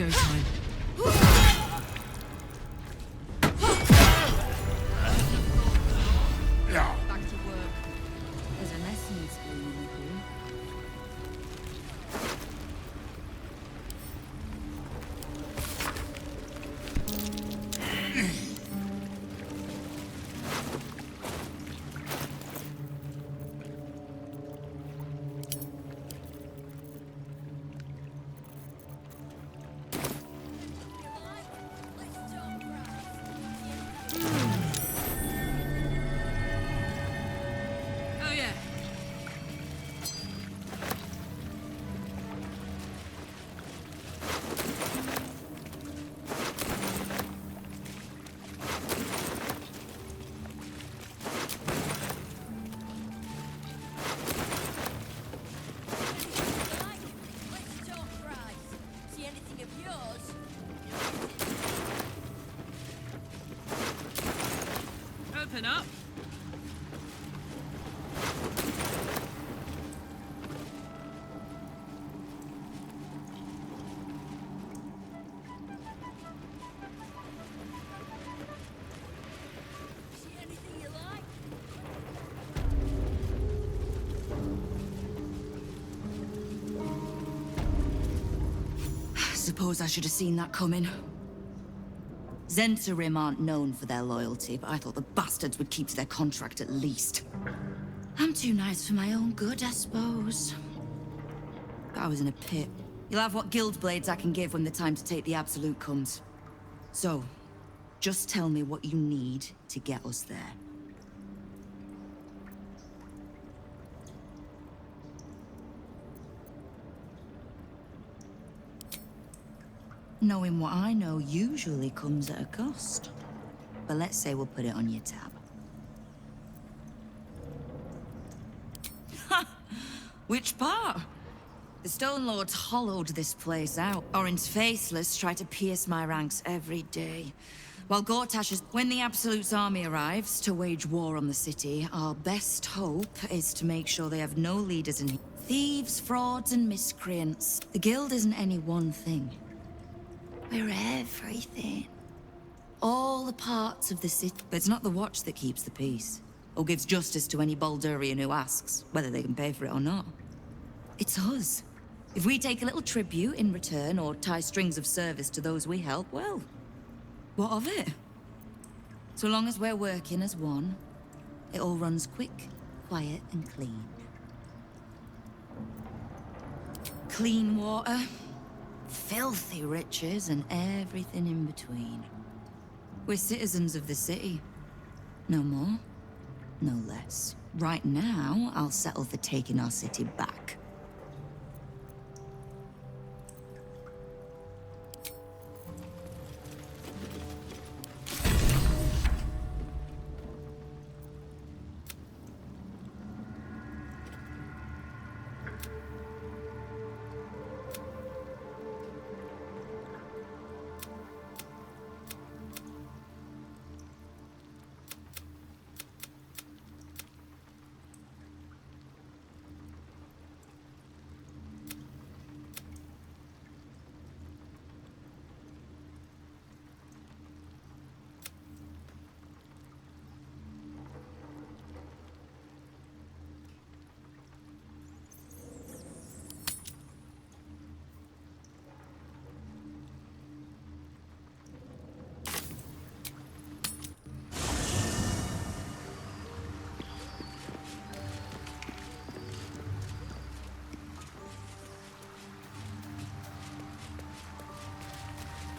go time. Back to work. There's a lesson spoon in the crew. Oh yeah. See anything of yours? Open up. See anything you like? Suppose I should have seen that coming. Zentarim aren't known for their loyalty, but I thought the bastards would keep to their contract at least. I'm too nice for my own good, I suppose. But I was in a pit. You'll have what guild blades I can give when the time to take the absolute comes. So, just tell me what you need to get us there. Knowing what I know usually comes at a cost. But let's say we'll put it on your tab. Ha! Which part? The Stone Lords hollowed this place out. Orin's faceless try to pierce my ranks every day. While Gortash is... When the Absolute's army arrives to wage war on the city, our best hope is to make sure they have no leaders in here. Thieves, frauds, and miscreants. The guild isn't any one thing. We're everything. All the parts of the city. But it's not the watch that keeps the peace, or gives justice to any Baldurian who asks, whether they can pay for it or not. It's us. If we take a little tribute in return, or tie strings of service to those we help, well, what of it? So long as we're working as one, it all runs quick, quiet, and clean. Clean water, filthy riches, and everything in between. We're citizens of the city. No more, no less. Right now, I'll settle for taking our city back.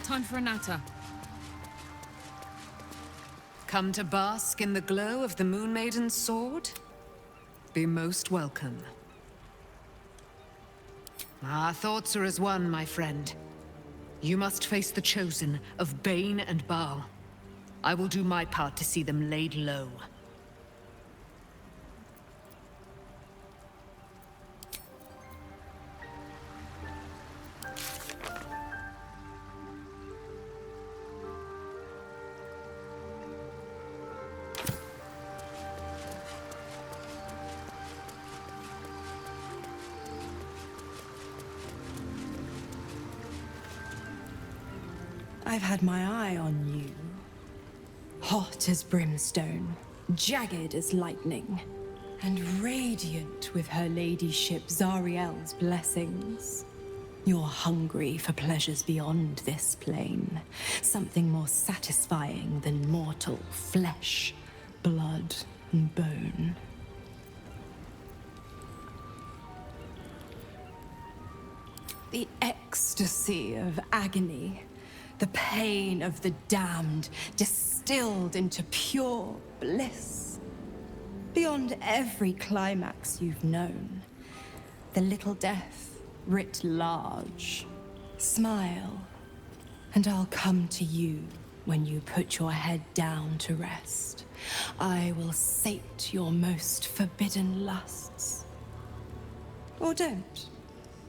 Time for a natter. Come to bask in the glow of the Moon Maiden's sword? Be most welcome. Our thoughts are as one, my friend. You must face the chosen of Bane and Baal. I will do my part to see them laid low. I've had my eye on you. Hot as brimstone, jagged as lightning, and radiant with her ladyship Zariel's blessings. You're hungry for pleasures beyond this plane, something more satisfying than mortal flesh, blood, and bone. The ecstasy of agony, the pain of the damned, distilled into pure bliss. Beyond every climax you've known, the little death writ large. Smile, and I'll come to you when you put your head down to rest. I will sate your most forbidden lusts. Or don't,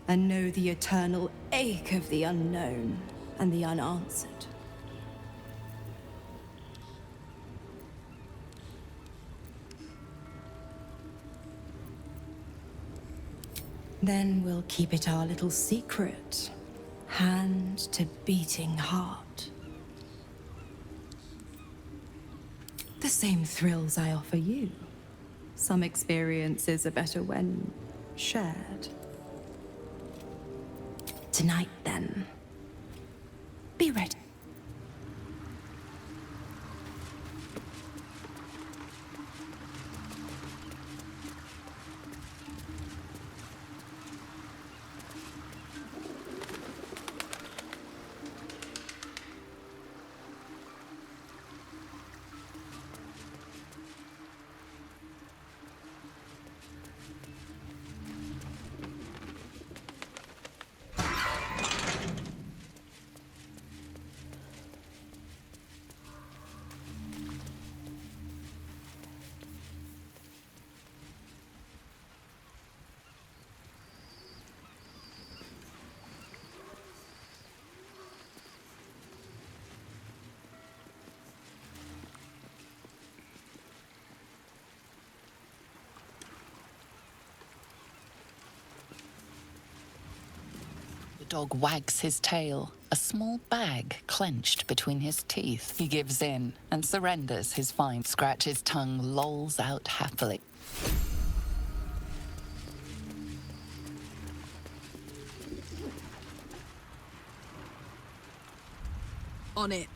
and know the eternal ache of the unknown and the unanswered. Then we'll keep it our little secret, hand to beating heart. The same thrills I offer you. Some experiences are better when shared. Tonight, then. Be ready. The dog wags his tail, a small bag clenched between his teeth. He gives in and surrenders his find. Scratch's tongue lolls out happily. On it.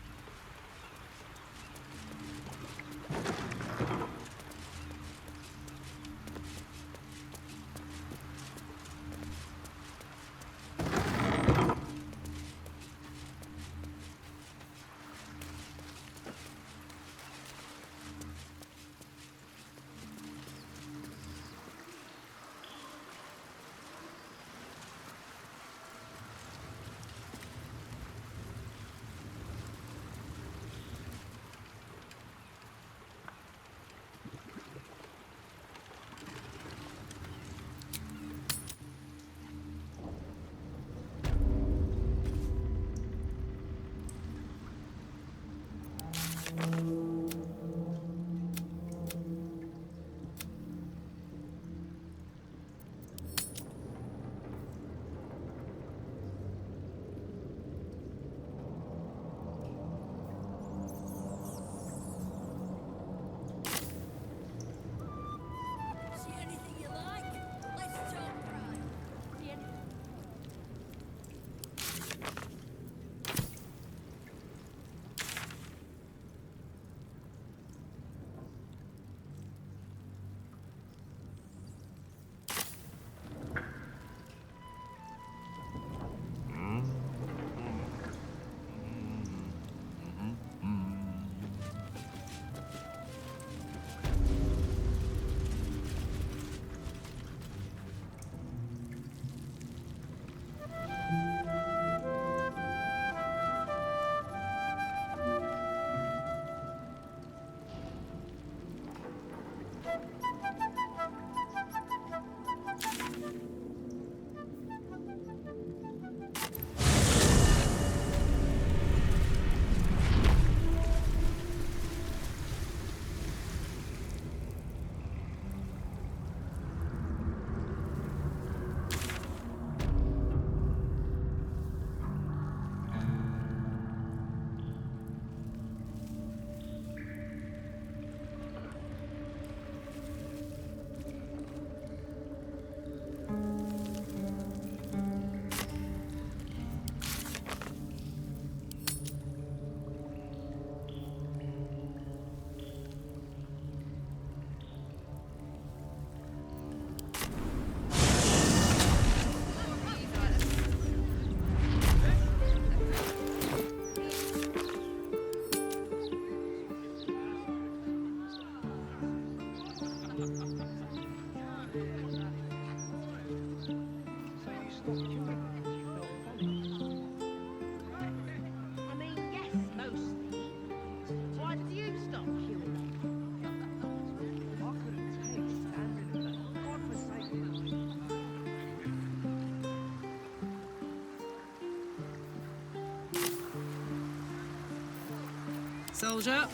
Soldier.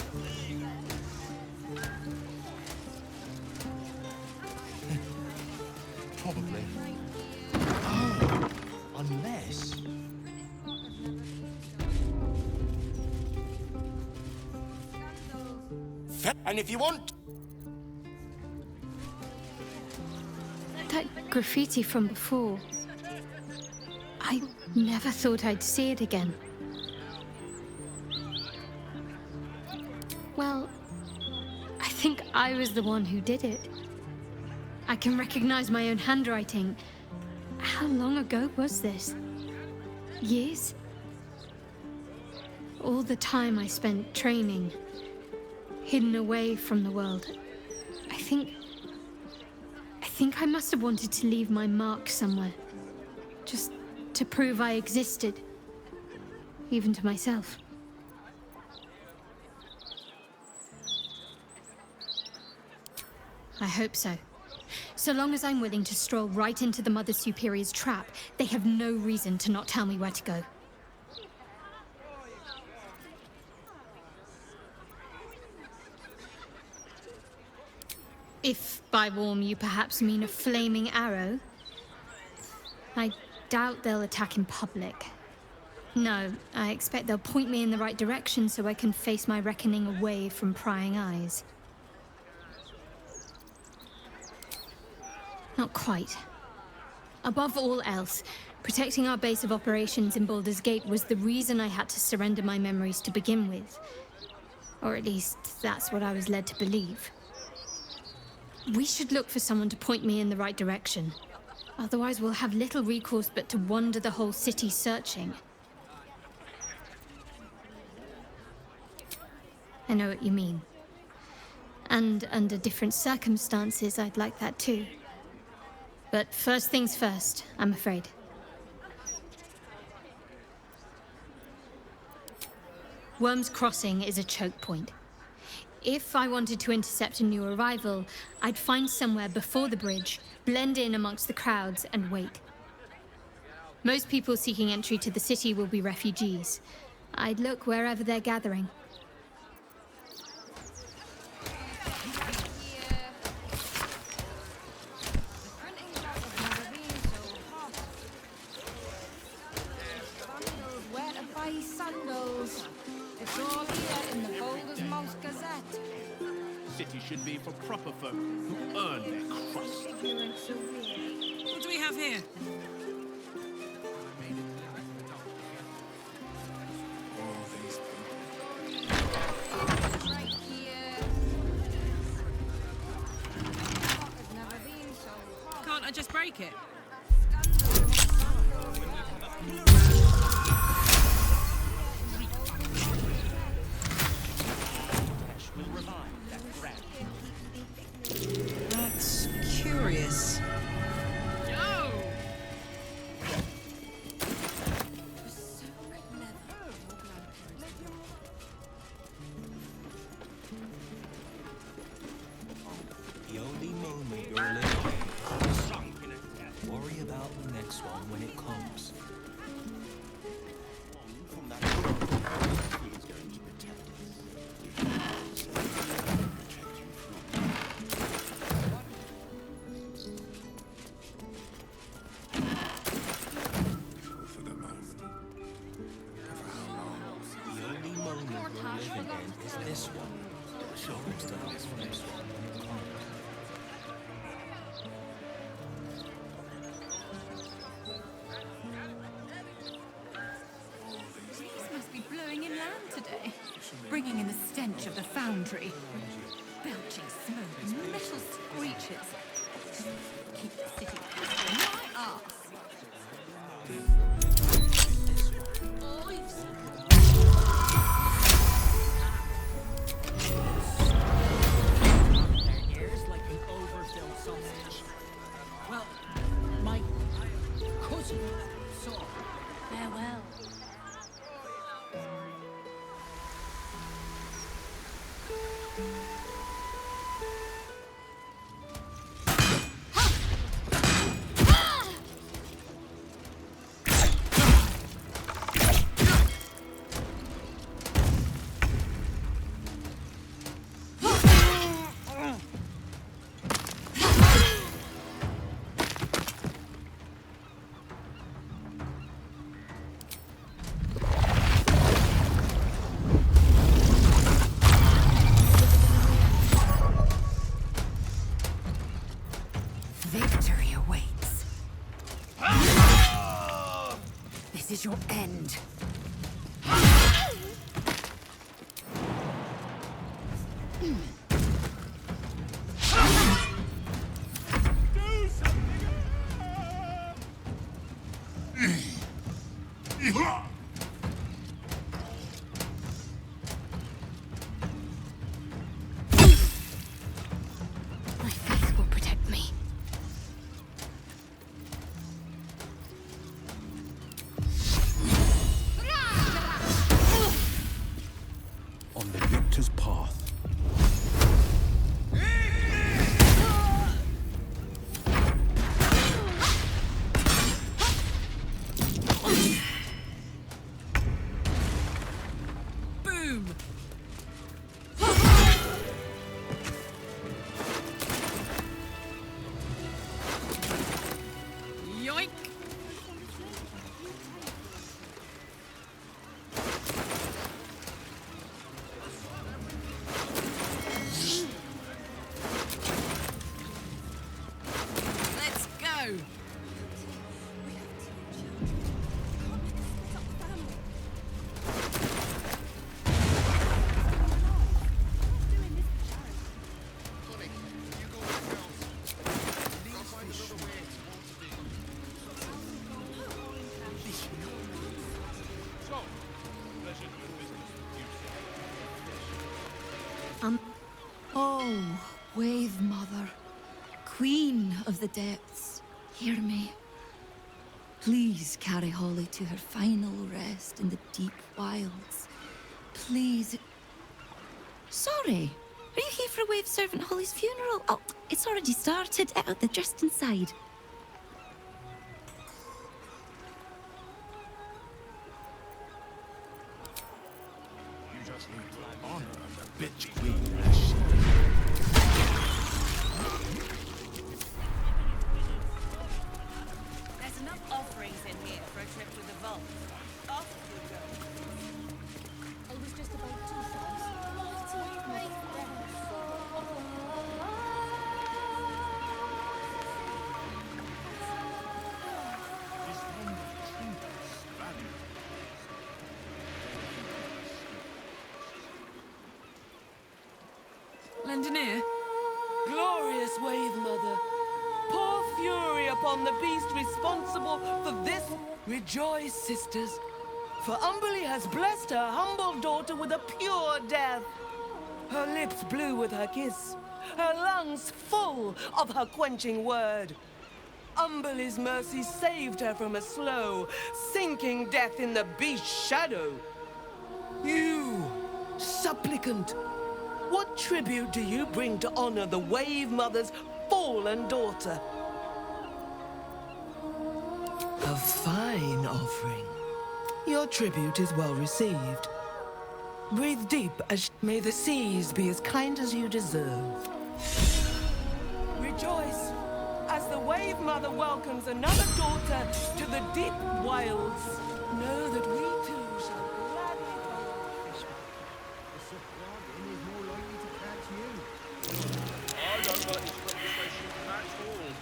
Probably. Oh, unless... And if you want... That graffiti from before. I never thought I'd see it again. Well, I think I was the one who did it. I can recognize my own handwriting. How long ago was this? Years? All the time I spent training, hidden away from the world. I think I must have wanted to leave my mark somewhere. Just to prove I existed. Even to myself. I hope so. So long as I'm willing to stroll right into the Mother Superior's trap, they have no reason to not tell me where to go. If by warm you perhaps mean a flaming arrow, I doubt they'll attack in public. No, I expect they'll point me in the right direction so I can face my reckoning away from prying eyes. Not quite. Above all else, protecting our base of operations in Baldur's Gate was the reason I had to surrender my memories to begin with. Or at least, that's what I was led to believe. We should look for someone to point me in the right direction. Otherwise, we'll have little recourse but to wander the whole city searching. I know what you mean. And under different circumstances, I'd like that too. But first things first, I'm afraid. Worm's Crossing is a choke point. If I wanted to intercept a new arrival, I'd find somewhere before the bridge, blend in amongst the crowds, and wait. Most people seeking entry to the city will be refugees. I'd look wherever they're gathering. City should be for proper folk who earn their crust. What do we have here? Can't I just break it? That's curious. Yo! The only moment you're living. Worry about the next one when it comes. From that he's going to protect For the moment. For how long? The only moment you're living in is this one. Sure, it's the last one when it comes. Breeze must be blowing inland today, bringing in the stench of the foundry. Belching smoke and metal screeches. Keep the city on my arse. Their ears like an overfilled sausage. Well, my cousin is your end. My faith will protect me. On the victor's path. Boom! Yoink! Let's go! Oh, Wave Mother, Queen of the Depths, hear me. Please carry Holly to her final rest in the deep wilds. Please. Sorry, are you here for Wave Servant Holly's funeral? Oh, it's already started. They're just inside. You just need to honor the bitch queen as she There's enough offerings in here for a trip to the vault. Off you go. It was just about 2 seconds. Mighty great Lendoneer? Glorious Wave Mother, pour fury upon the beast responsible for this. Rejoice, sisters, for Umberly has blessed her humble daughter with a pure death. Her lips blue with her kiss, her lungs full of her quenching word. Umberly's mercy saved her from a slow, sinking death in the beast's shadow. You, supplicant, what tribute do you bring to honor the Wave Mother's fallen daughter? A fine offering. Your tribute is well received. Breathe deep as may the seas be as kind as you deserve. Rejoice as the Wave Mother welcomes another daughter to the deep wilds. Know that we too shall gladly I don't like this conversation at all.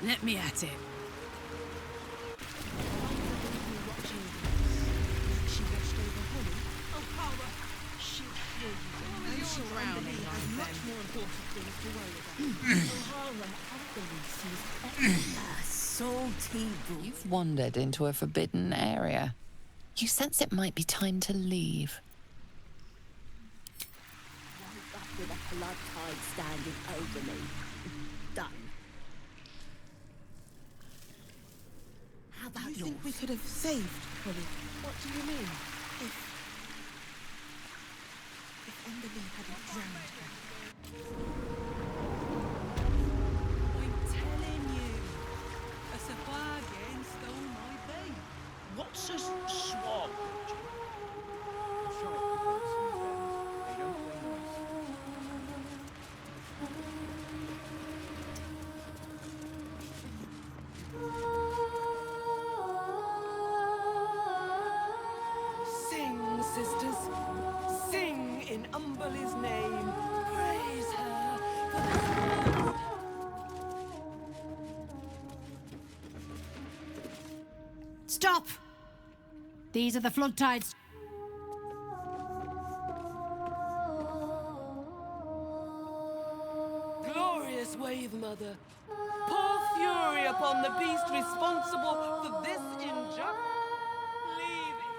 Let me at it. She watched over Holly. Oh, Cara, she'll hear you. No surrounding has much more important things to worry about. O'Hara, Umberly sees A salty bull. You've wandered into a forbidden area. You sense it might be time to leave. Woke up with a blood tide standing over me. Done. How about You think we could have saved Holly? What do you mean? If Umberly hadn't drowned her. I'm telling you, a Safagan stole my bait. What's a swab? Sing, sisters. Sing in Umberly's name. Stop! These are the flood tides. Glorious wave, Mother. Pour fury upon the beast responsible for this injustice. Leave it.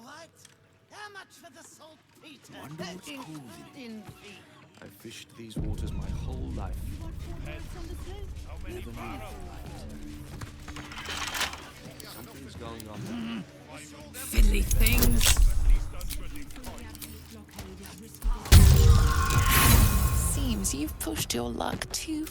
What? How much for the saltpeter? Wonder what's causing it. I've fished these waters my whole life. Never knew. Something's going on. Fiddly things. Seems you've pushed your luck too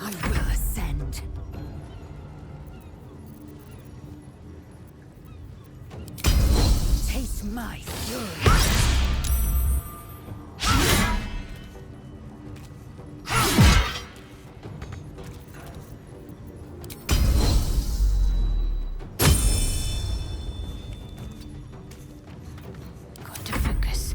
I will ascend. Taste my fury. Got to focus.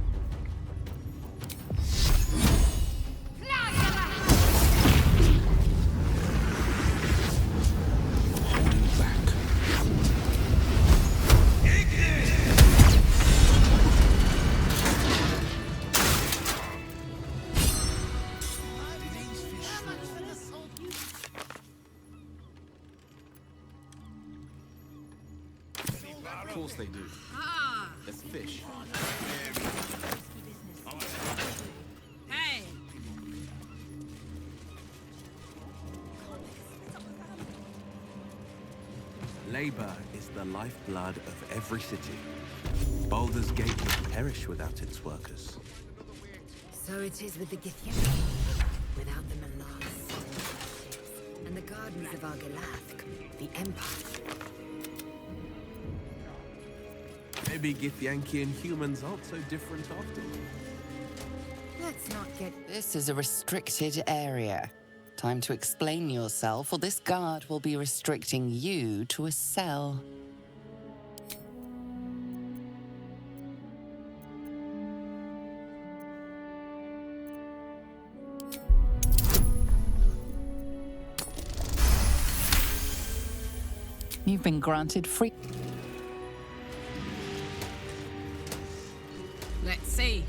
Of course they do. Let's fish. Hey! Labor is the lifeblood of every city. Baldur's Gate would perish without its workers. So it is with the Githyanki. Without them, alas. And the gardens of Argilath, the Empire. Maybe Githyanki and humans aren't so different after all. Let's not get... This is a restricted area. Time to explain yourself, or this guard will be restricting you to a cell. You've been granted free... Let's see.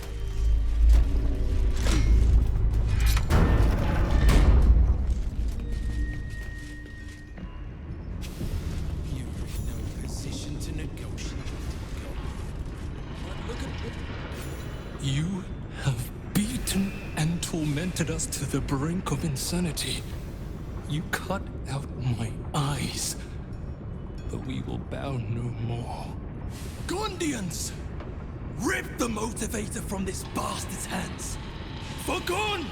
You're in no position to negotiate. But look at You have beaten and tormented us to the brink of insanity. You cut out my eyes, but we will bow no more. Gondians! Rip the motivator from this bastard's hands! For Gond!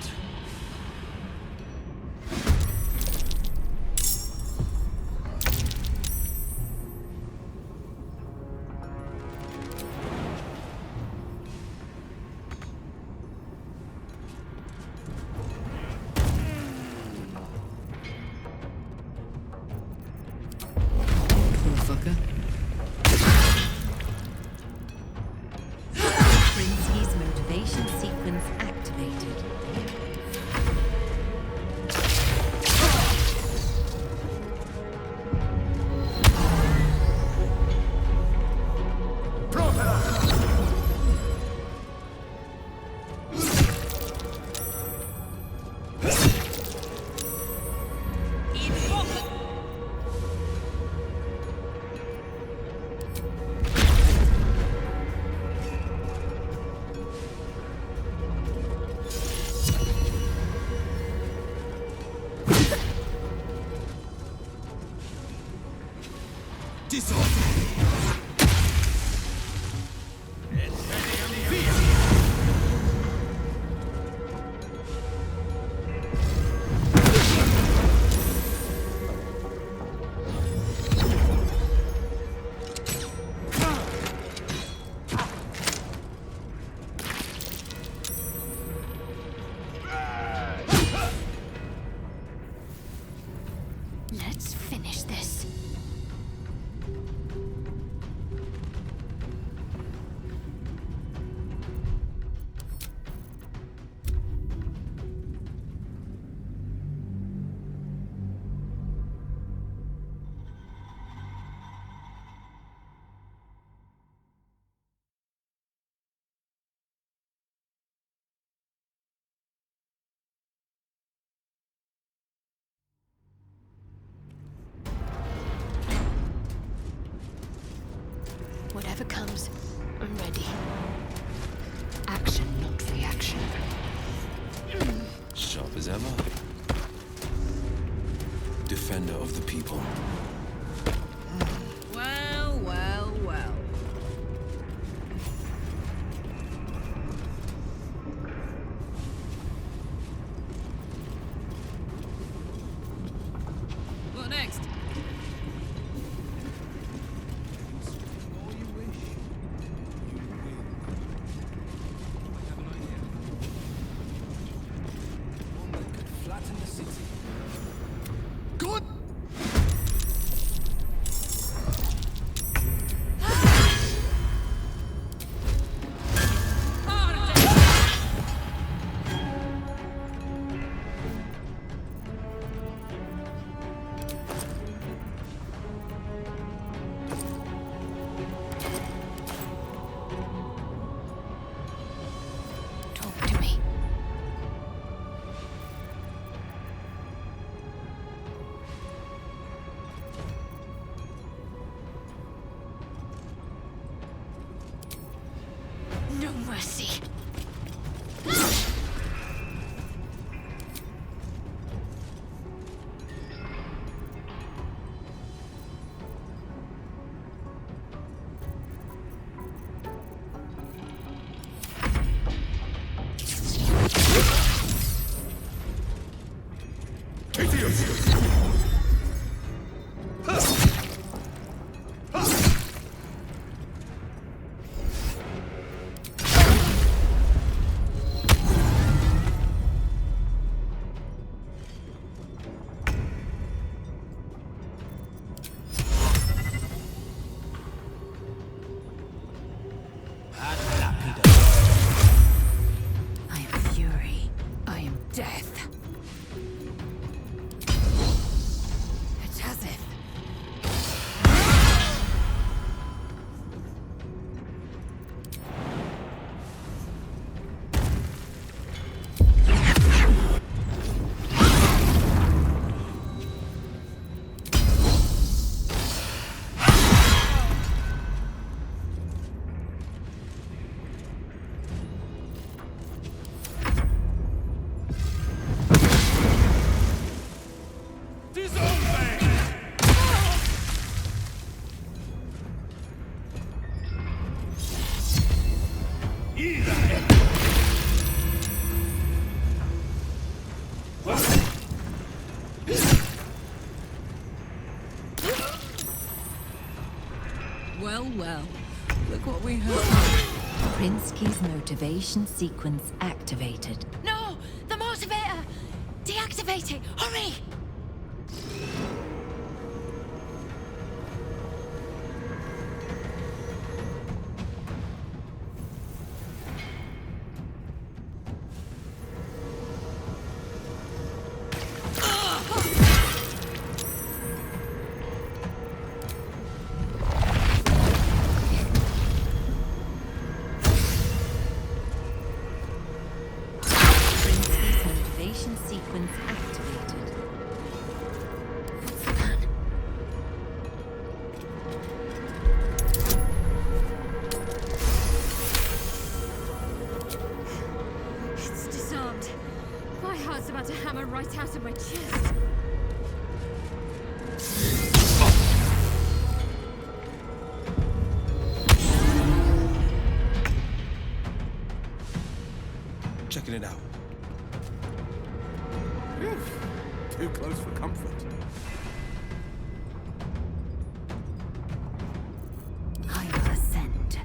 Poor fucker. Frenzy's motivation sequence activated. Let's finish this. Whatever comes, I'm ready. Action, not reaction. Sharp as ever. Defender of the people. Well, well, well. What next? Good! Talk to me. No mercy. I am fury. I am death. It has it. Well, well. Look what we have. Prinsky's motivation sequence activated. No! The motivator! Deactivate it! Hurry! Prinsky's motivation sequence activated. What's the plan? It's disarmed. My heart's about to hammer right out of my chest. working it out. Phew. Too close for comfort. I will ascend.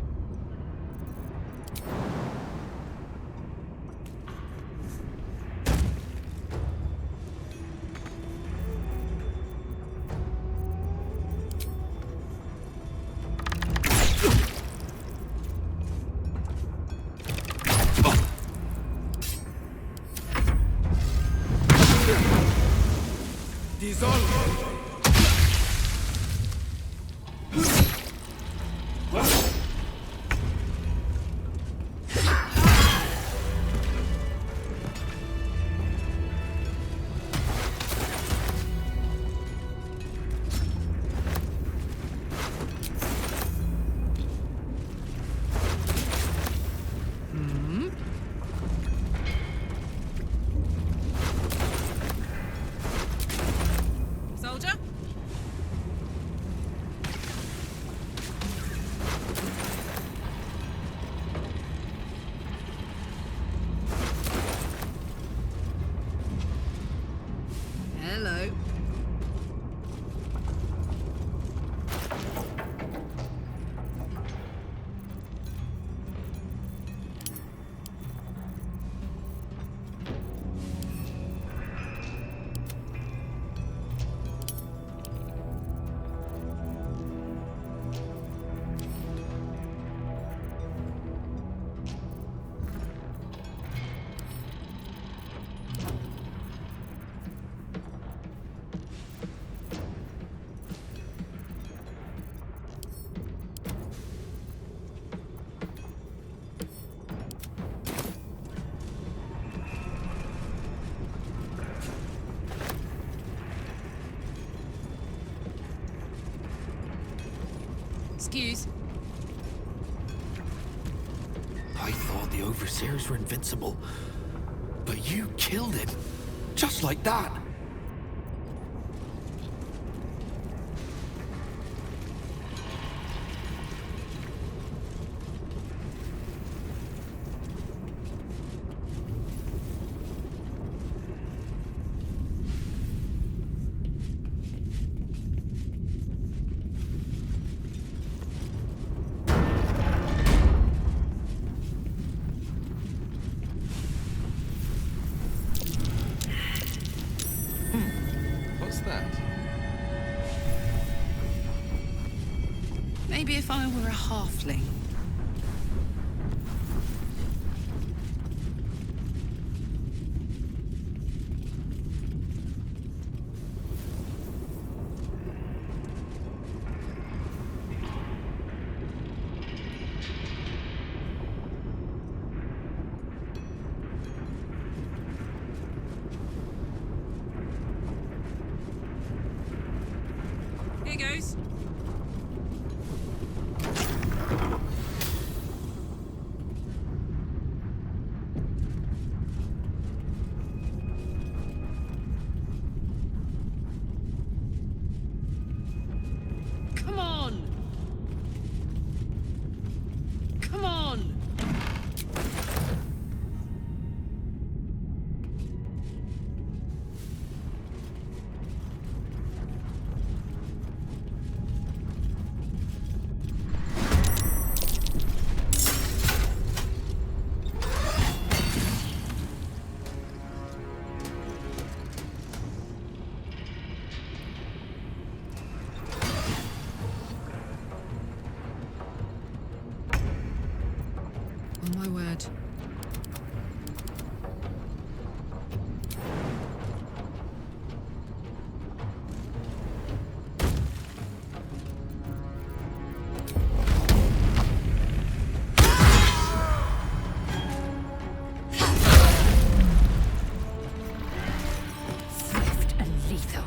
Soldier? Hello. Excuse. I thought the overseers were invincible, but you killed him. Just like that. What's that? Maybe if I were a halfling. Here goes. Come on. Come on. Oh my word. Swift and lethal.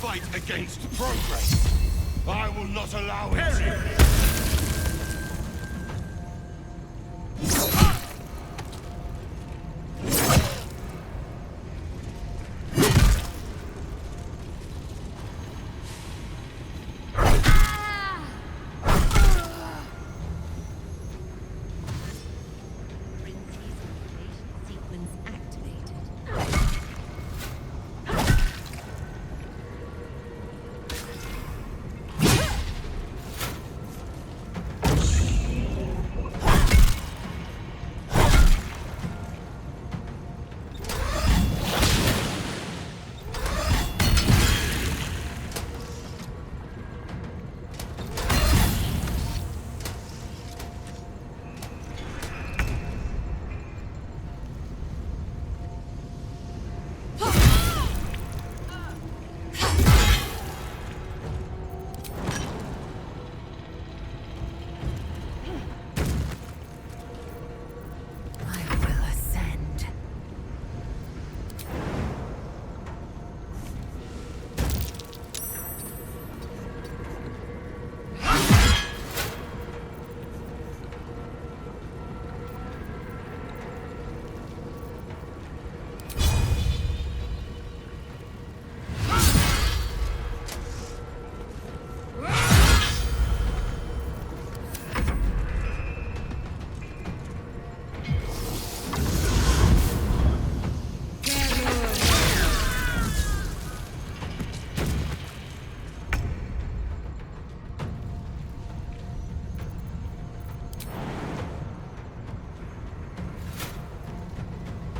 fight against progress. I will not allow it.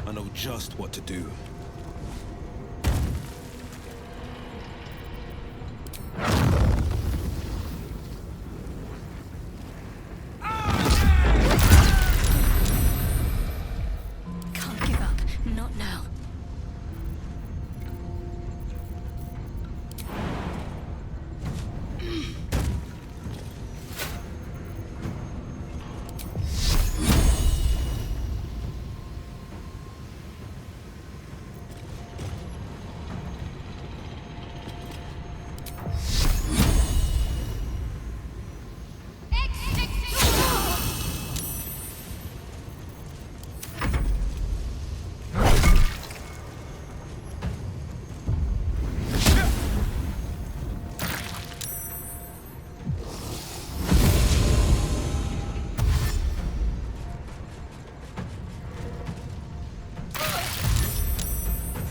I know just what to do. Can't give up. Not now.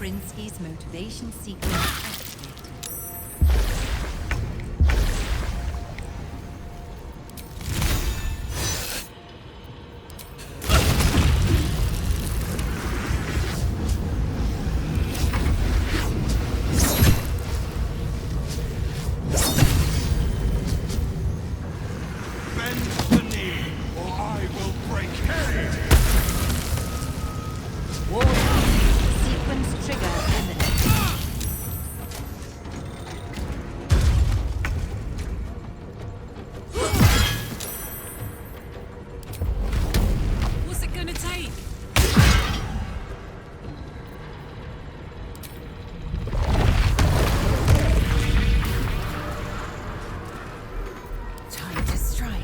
Prinsky's motivation sequence activated. Bend the knee, or I will break head. Sequence trigger imminent. What's it gonna take? Time to strike.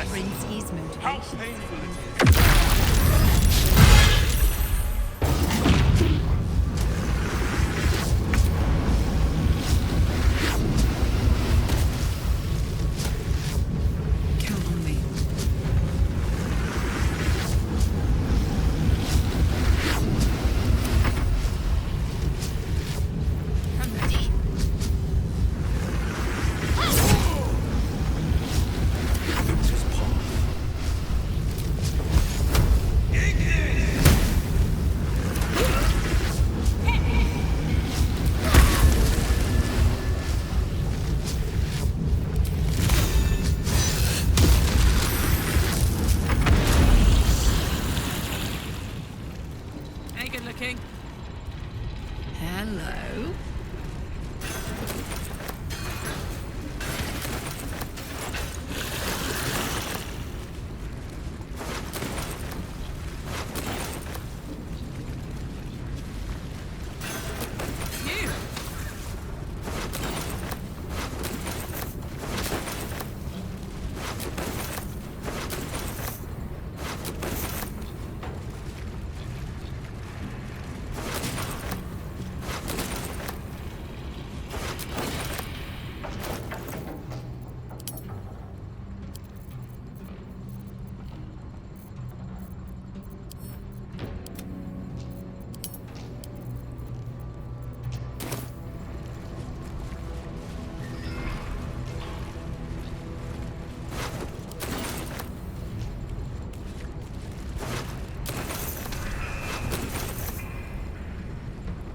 Brings his motivation. Count on me. I'm ready. Victor's paw. Hey, good looking. Hello. You.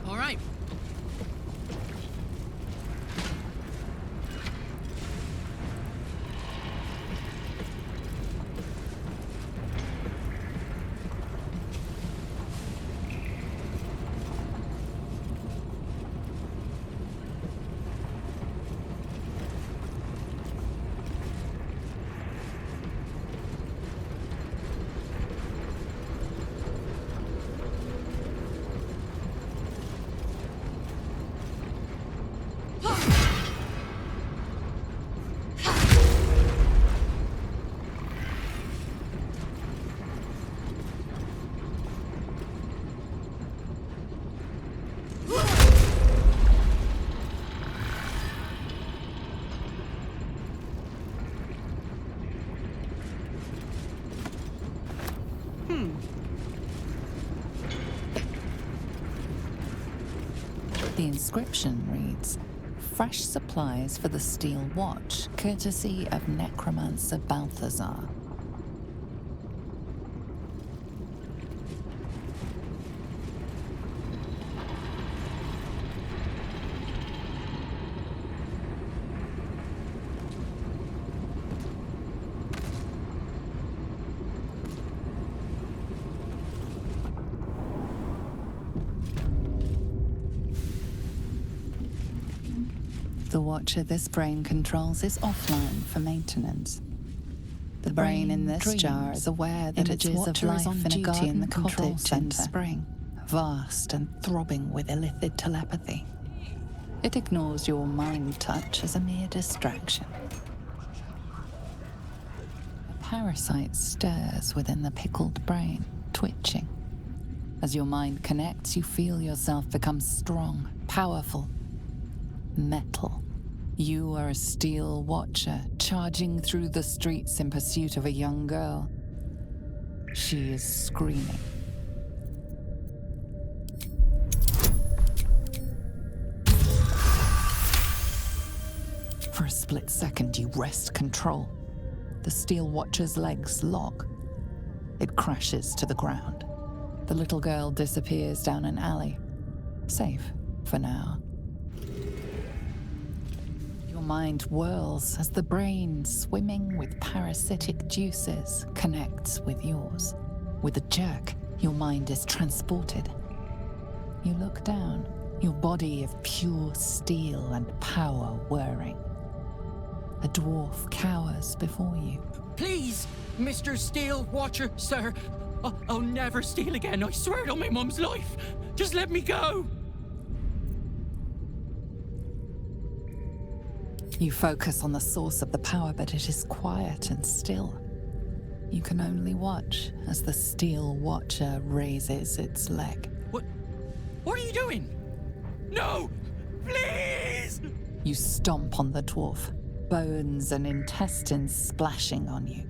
All right. The inscription reads, "Fresh supplies for the Steel Watch, courtesy of necromancer Balthazar." The watcher this brain controls is offline for maintenance. The brain in this jar is aware that its watcher is on duty in the cottage in spring, vast and throbbing with illithid telepathy. It ignores your mind touch as a mere distraction. A parasite stirs within the pickled brain, twitching. As your mind connects, you feel yourself become strong, powerful, metal. You are a steel watcher, charging through the streets in pursuit of a young girl. She is screaming. For a split second, you wrest control. The steel watcher's legs lock. It crashes to the ground. The little girl disappears down an alley. Safe for now. Your mind whirls as the brain, swimming with parasitic juices, connects with yours. With a jerk, your mind is transported. You look down, your body of pure steel and power whirring. A dwarf cowers before you. Please, Mr. Steel Watcher, sir. I'll never steal again, I swear it on my mum's life. Just let me go. You focus on the source of the power, but it is quiet and still. You can only watch as the Steel Watcher raises its leg. What are you doing? No! Please! You stomp on the dwarf, bones and intestines splashing on you.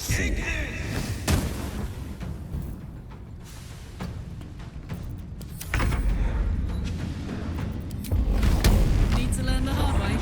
fool. Need to learn the hard way.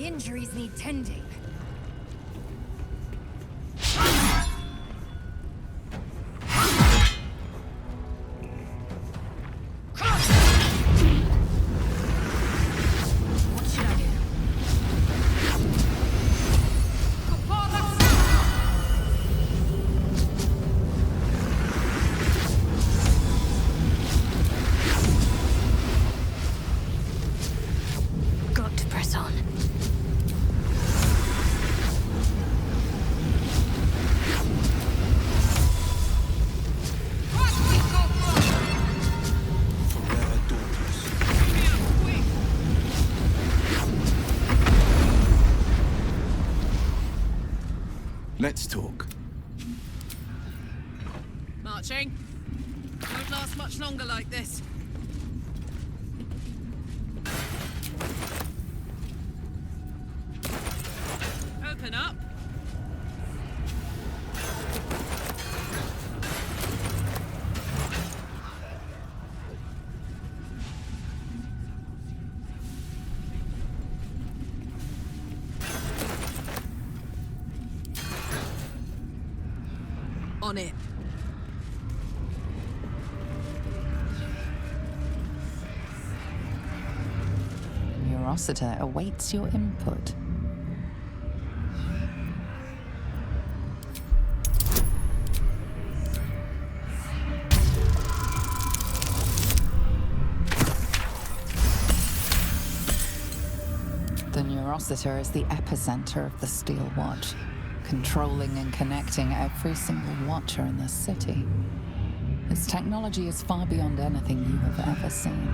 Injuries need tending. What should I do? Got to press on. Let's talk. Marching. Won't last much longer like this. Open up. On it. Rossiter awaits your input. Rossiter is the epicenter of the Steel Watch, controlling and connecting every single watcher in the city. Its technology is far beyond anything you have ever seen.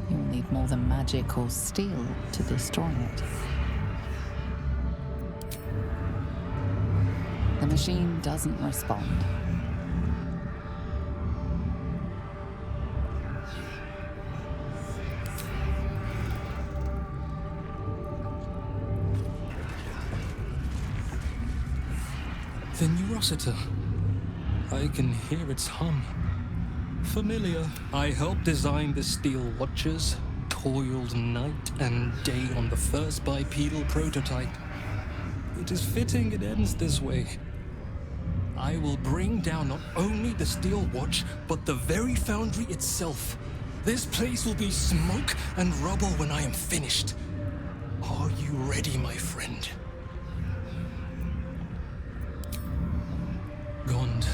You'll need more than magic or steel to destroy it. The machine doesn't respond. The new Rossiter. I can hear its hum. Familiar. I helped design the Steel Watchers, toiled night and day on the first bipedal prototype. It is fitting it ends this way. I will bring down not only the Steel Watch, but the very foundry itself. This place will be smoke and rubble when I am finished. Are you ready, my friend? Gond.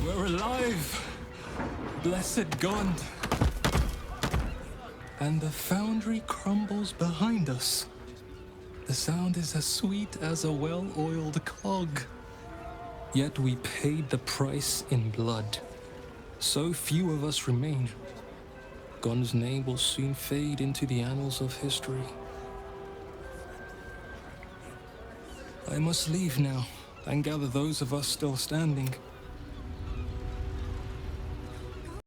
We're alive! Blessed Gond. And the foundry crumbles behind us. The sound is as sweet as a well-oiled cog. Yet we paid the price in blood. So few of us remain. Gond's name will soon fade into the annals of history. I must leave now and gather those of us still standing.